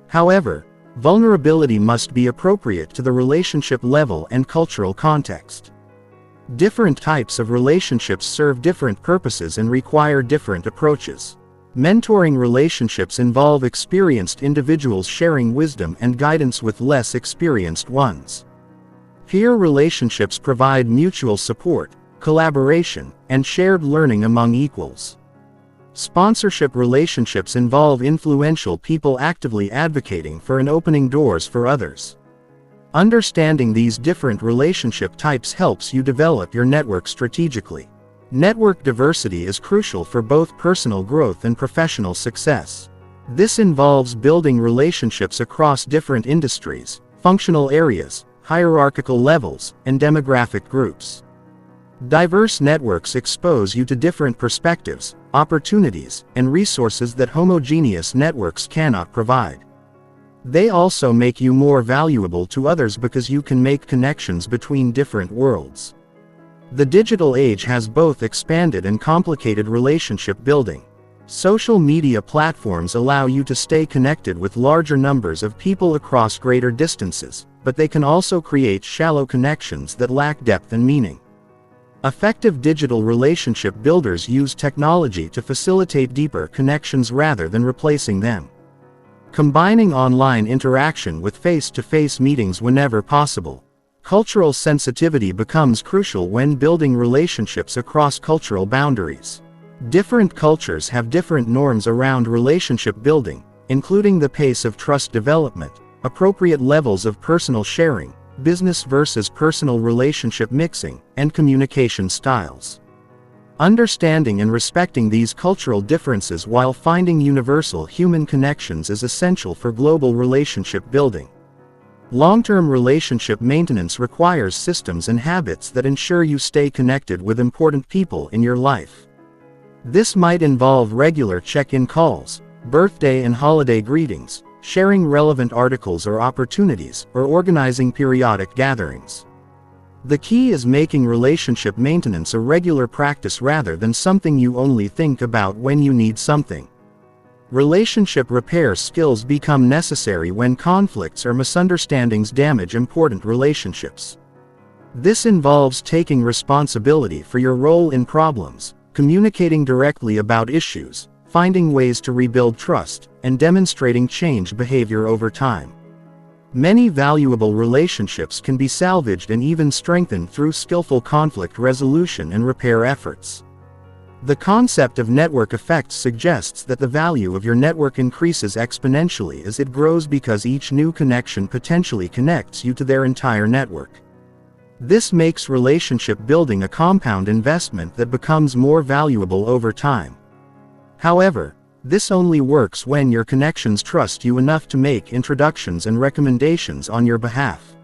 S1: However, vulnerability must be appropriate to the relationship level and cultural context. Different types of relationships serve different purposes and require different approaches. Mentoring relationships involve experienced individuals sharing wisdom and guidance with less experienced ones. Peer relationships provide mutual support, collaboration, and shared learning among equals. Sponsorship relationships involve influential people actively advocating for and opening doors for others. Understanding these different relationship types helps you develop your network strategically. Network diversity is crucial for both personal growth and professional success. This involves building relationships across different industries, functional areas, hierarchical levels, and demographic groups. Diverse networks expose you to different perspectives, opportunities, and resources that homogeneous networks cannot provide. They also make you more valuable to others because you can make connections between different worlds. The digital age has both expanded and complicated relationship building. Social media platforms allow you to stay connected with larger numbers of people across greater distances, but they can also create shallow connections that lack depth and meaning. Effective digital relationship builders use technology to facilitate deeper connections rather than replacing them. Combining online interaction with face-to-face meetings whenever possible. Cultural sensitivity becomes crucial when building relationships across cultural boundaries. Different cultures have different norms around relationship building, including the pace of trust development, appropriate levels of personal sharing, business versus personal relationship mixing, and communication styles. Understanding and respecting these cultural differences while finding universal human connections is essential for global relationship building. Long-term relationship maintenance requires systems and habits that ensure you stay connected with important people in your life. This might involve regular check-in calls, birthday and holiday greetings, sharing relevant articles or opportunities, or organizing periodic gatherings. The key is making relationship maintenance a regular practice rather than something you only think about when you need something. Relationship repair skills become necessary when conflicts or misunderstandings damage important relationships. This involves taking responsibility for your role in problems, communicating directly about issues, finding ways to rebuild trust, and demonstrating change behavior over time. Many valuable relationships can be salvaged and even strengthened through skillful conflict resolution and repair efforts. The concept of network effects suggests that the value of your network increases exponentially as it grows because each new connection potentially connects you to their entire network. This makes relationship building a compound investment that becomes more valuable over time. However, this only works when your connections trust you enough to make introductions and recommendations on your behalf.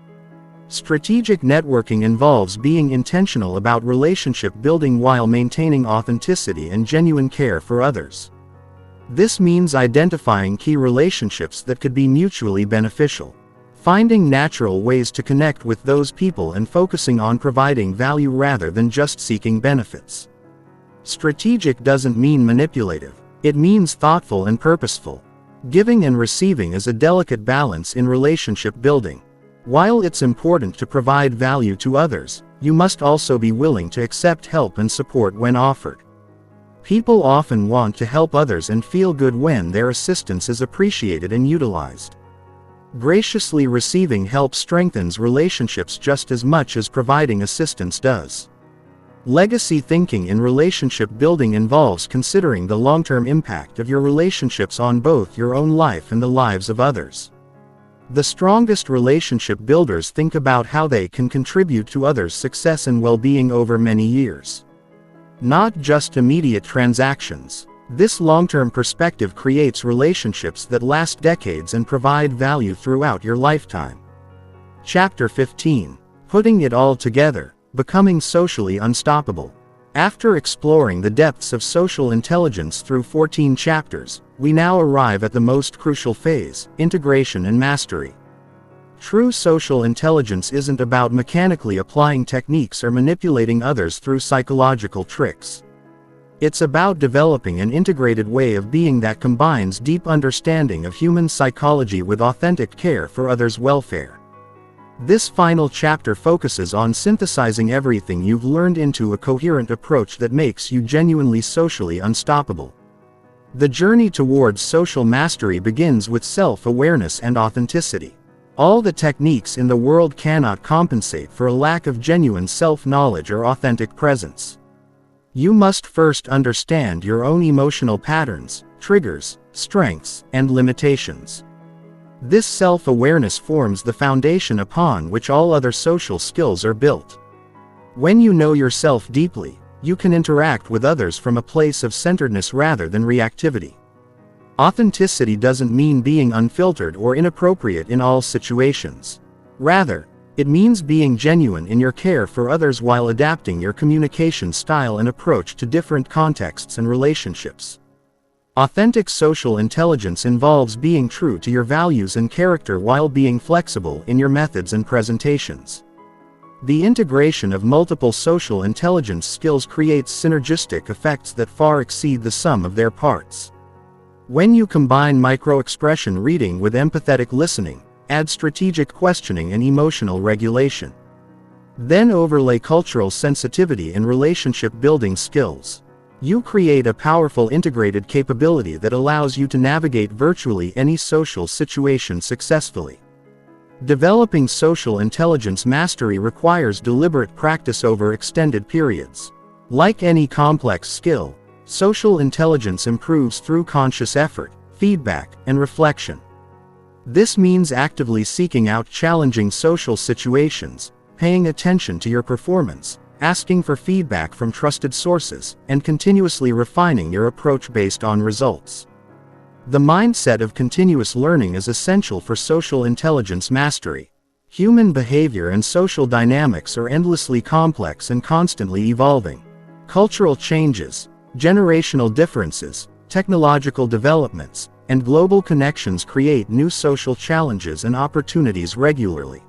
S1: Strategic networking involves being intentional about relationship building while maintaining authenticity and genuine care for others. This means identifying key relationships that could be mutually beneficial, finding natural ways to connect with those people, and focusing on providing value rather than just seeking benefits. Strategic doesn't mean manipulative. It means thoughtful and purposeful. Giving and receiving is a delicate balance in relationship building. While it's important to provide value to others, you must also be willing to accept help and support when offered. People often want to help others and feel good when their assistance is appreciated and utilized. Graciously receiving help strengthens relationships just as much as providing assistance does. Legacy thinking in relationship building involves considering the long-term impact of your relationships on both your own life and the lives of others. The strongest relationship builders think about how they can contribute to others' success and well-being over many years. Not just immediate transactions. This long-term perspective creates relationships that last decades and provide value throughout your lifetime. Chapter 15. Putting it all together. Becoming socially unstoppable. After exploring the depths of social intelligence through 14 chapters, we now arrive at the most crucial phase, integration and mastery. True social intelligence isn't about mechanically applying techniques or manipulating others through psychological tricks. It's about developing an integrated way of being that combines deep understanding of human psychology with authentic care for others' welfare. This final chapter focuses on synthesizing everything you've learned into a coherent approach that makes you genuinely socially unstoppable. The journey towards social mastery begins with self-awareness and authenticity. All the techniques in the world cannot compensate for a lack of genuine self-knowledge or authentic presence. You must first understand your own emotional patterns, triggers, strengths, and limitations. This self-awareness forms the foundation upon which all other social skills are built. When you know yourself deeply, you can interact with others from a place of centeredness rather than reactivity. Authenticity doesn't mean being unfiltered or inappropriate in all situations. Rather, it means being genuine in your care for others while adapting your communication style and approach to different contexts and relationships. Authentic social intelligence involves being true to your values and character while being flexible in your methods and presentations. The integration of multiple social intelligence skills creates synergistic effects that far exceed the sum of their parts. When you combine micro-expression reading with empathetic listening, add strategic questioning and emotional regulation, then overlay cultural sensitivity and relationship-building skills, you create a powerful integrated capability that allows you to navigate virtually any social situation successfully. Developing social intelligence mastery requires deliberate practice over extended periods. Like any complex skill, social intelligence improves through conscious effort, feedback, and reflection. This means actively seeking out challenging social situations, paying attention to your performance, asking for feedback from trusted sources, and continuously refining your approach based on results. The mindset of continuous learning is essential for social intelligence mastery. Human behavior and social dynamics are endlessly complex and constantly evolving. Cultural changes, generational differences, technological developments, and global connections create new social challenges and opportunities regularly.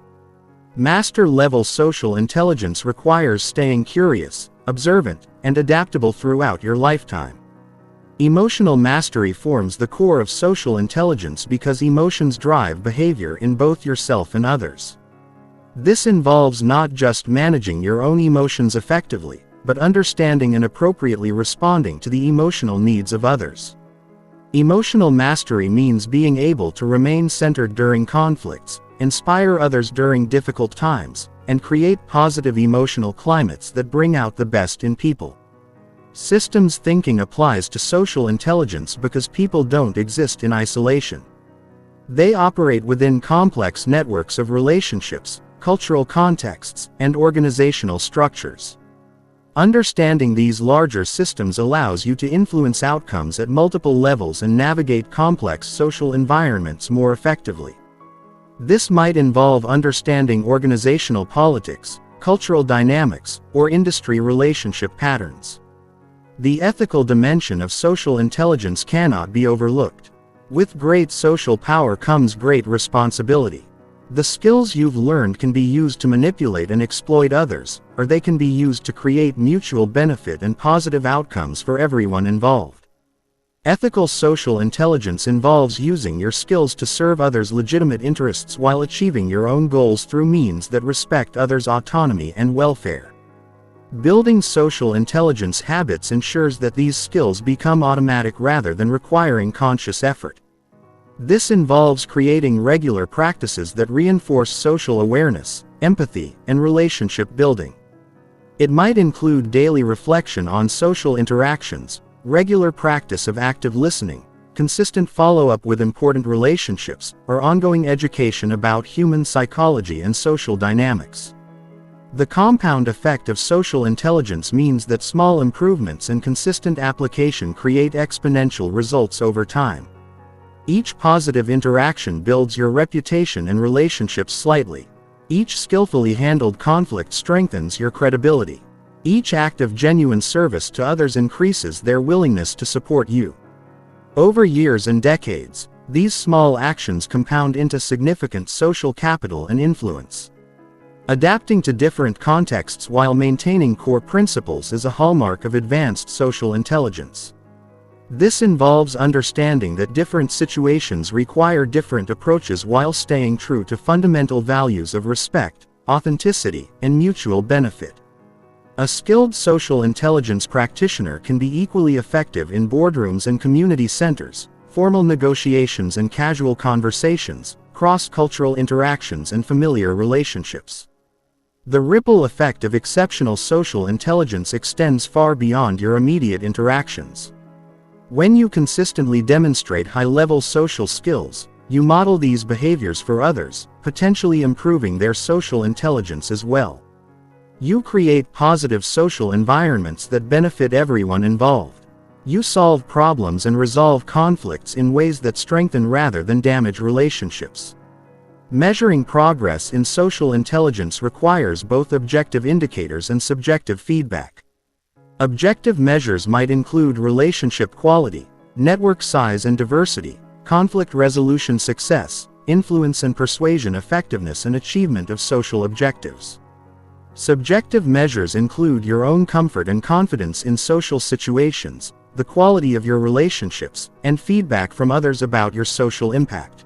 S1: Master-level social intelligence requires staying curious, observant, and adaptable throughout your lifetime. Emotional mastery forms the core of social intelligence because emotions drive behavior in both yourself and others. This involves not just managing your own emotions effectively, but understanding and appropriately responding to the emotional needs of others. Emotional mastery means being able to remain centered during conflicts, inspire others during difficult times, and create positive emotional climates that bring out the best in people. Systems thinking applies to social intelligence because people don't exist in isolation. They operate within complex networks of relationships, cultural contexts, and organizational structures. Understanding these larger systems allows you to influence outcomes at multiple levels and navigate complex social environments more effectively. This might involve understanding organizational politics, cultural dynamics, or industry relationship patterns. The ethical dimension of social intelligence cannot be overlooked. With great social power comes great responsibility. The skills you've learned can be used to manipulate and exploit others, or they can be used to create mutual benefit and positive outcomes for everyone involved. Ethical social intelligence involves using your skills to serve others' legitimate interests while achieving your own goals through means that respect others' autonomy and welfare. Building social intelligence habits ensures that these skills become automatic rather than requiring conscious effort. This involves creating regular practices that reinforce social awareness, empathy, and relationship building. It might include daily reflection on social interactions, regular practice of active listening, consistent follow-up with important relationships, or ongoing education about human psychology and social dynamics. The compound effect of social intelligence means that small improvements and consistent application create exponential results over time. Each positive interaction builds your reputation and relationships slightly. Each skillfully handled conflict strengthens your credibility. Each act of genuine service to others increases their willingness to support you. Over years and decades, these small actions compound into significant social capital and influence. Adapting to different contexts while maintaining core principles is a hallmark of advanced social intelligence. This involves understanding that different situations require different approaches while staying true to fundamental values of respect, authenticity, and mutual benefit. A skilled social intelligence practitioner can be equally effective in boardrooms and community centers, formal negotiations and casual conversations, cross-cultural interactions and familiar relationships. The ripple effect of exceptional social intelligence extends far beyond your immediate interactions. When you consistently demonstrate high-level social skills, You model these behaviors for others, potentially improving their social intelligence as well. You create positive social environments that benefit everyone involved. You solve problems and resolve conflicts in ways that strengthen rather than damage relationships. Measuring progress in social intelligence requires both objective indicators and subjective feedback. Objective measures might include relationship quality, network size and diversity, conflict resolution success, influence and persuasion effectiveness, and achievement of social objectives. Subjective measures include your own comfort and confidence in social situations, the quality of your relationships, and feedback from others about your social impact.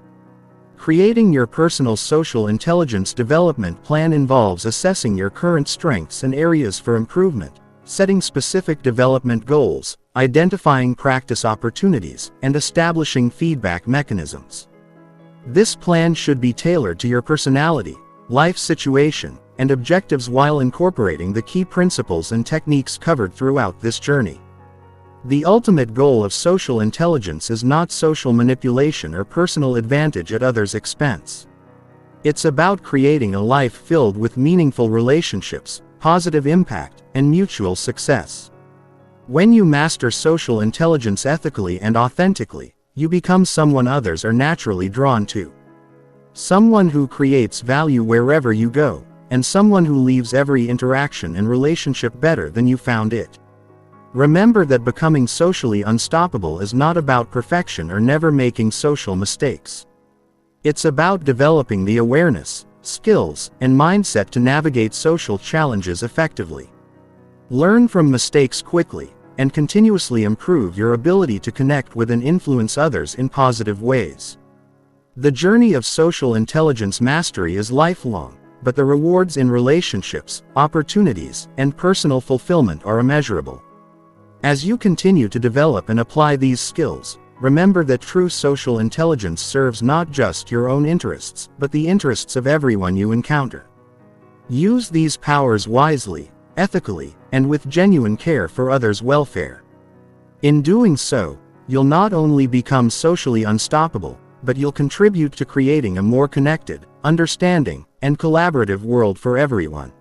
S1: Creating your personal social intelligence development plan involves assessing your current strengths and areas for improvement, setting specific development goals, identifying practice opportunities, and establishing feedback mechanisms. This plan should be tailored to your personality, life situation, and objectives while incorporating the key principles and techniques covered throughout this journey. The ultimate goal of social intelligence is not social manipulation or personal advantage at others' expense. It's about creating a life filled with meaningful relationships, positive impact, and mutual success. When you master social intelligence ethically and authentically, you become someone others are naturally drawn to. Someone who creates value wherever you go, and someone who leaves every interaction and relationship better than you found it. Remember that becoming socially unstoppable is not about perfection or never making social mistakes. It's about developing the awareness, skills, and mindset to navigate social challenges effectively. Learn from mistakes quickly, and continuously improve your ability to connect with and influence others in positive ways. The journey of social intelligence mastery is lifelong, but the rewards in relationships, opportunities, and personal fulfillment are immeasurable. As you continue to develop and apply these skills, remember that true social intelligence serves not just your own interests, but the interests of everyone you encounter. Use these powers wisely, ethically, and with genuine care for others' welfare. In doing so, you'll not only become socially unstoppable, but you'll contribute to creating a more connected, understanding, and collaborative world for everyone.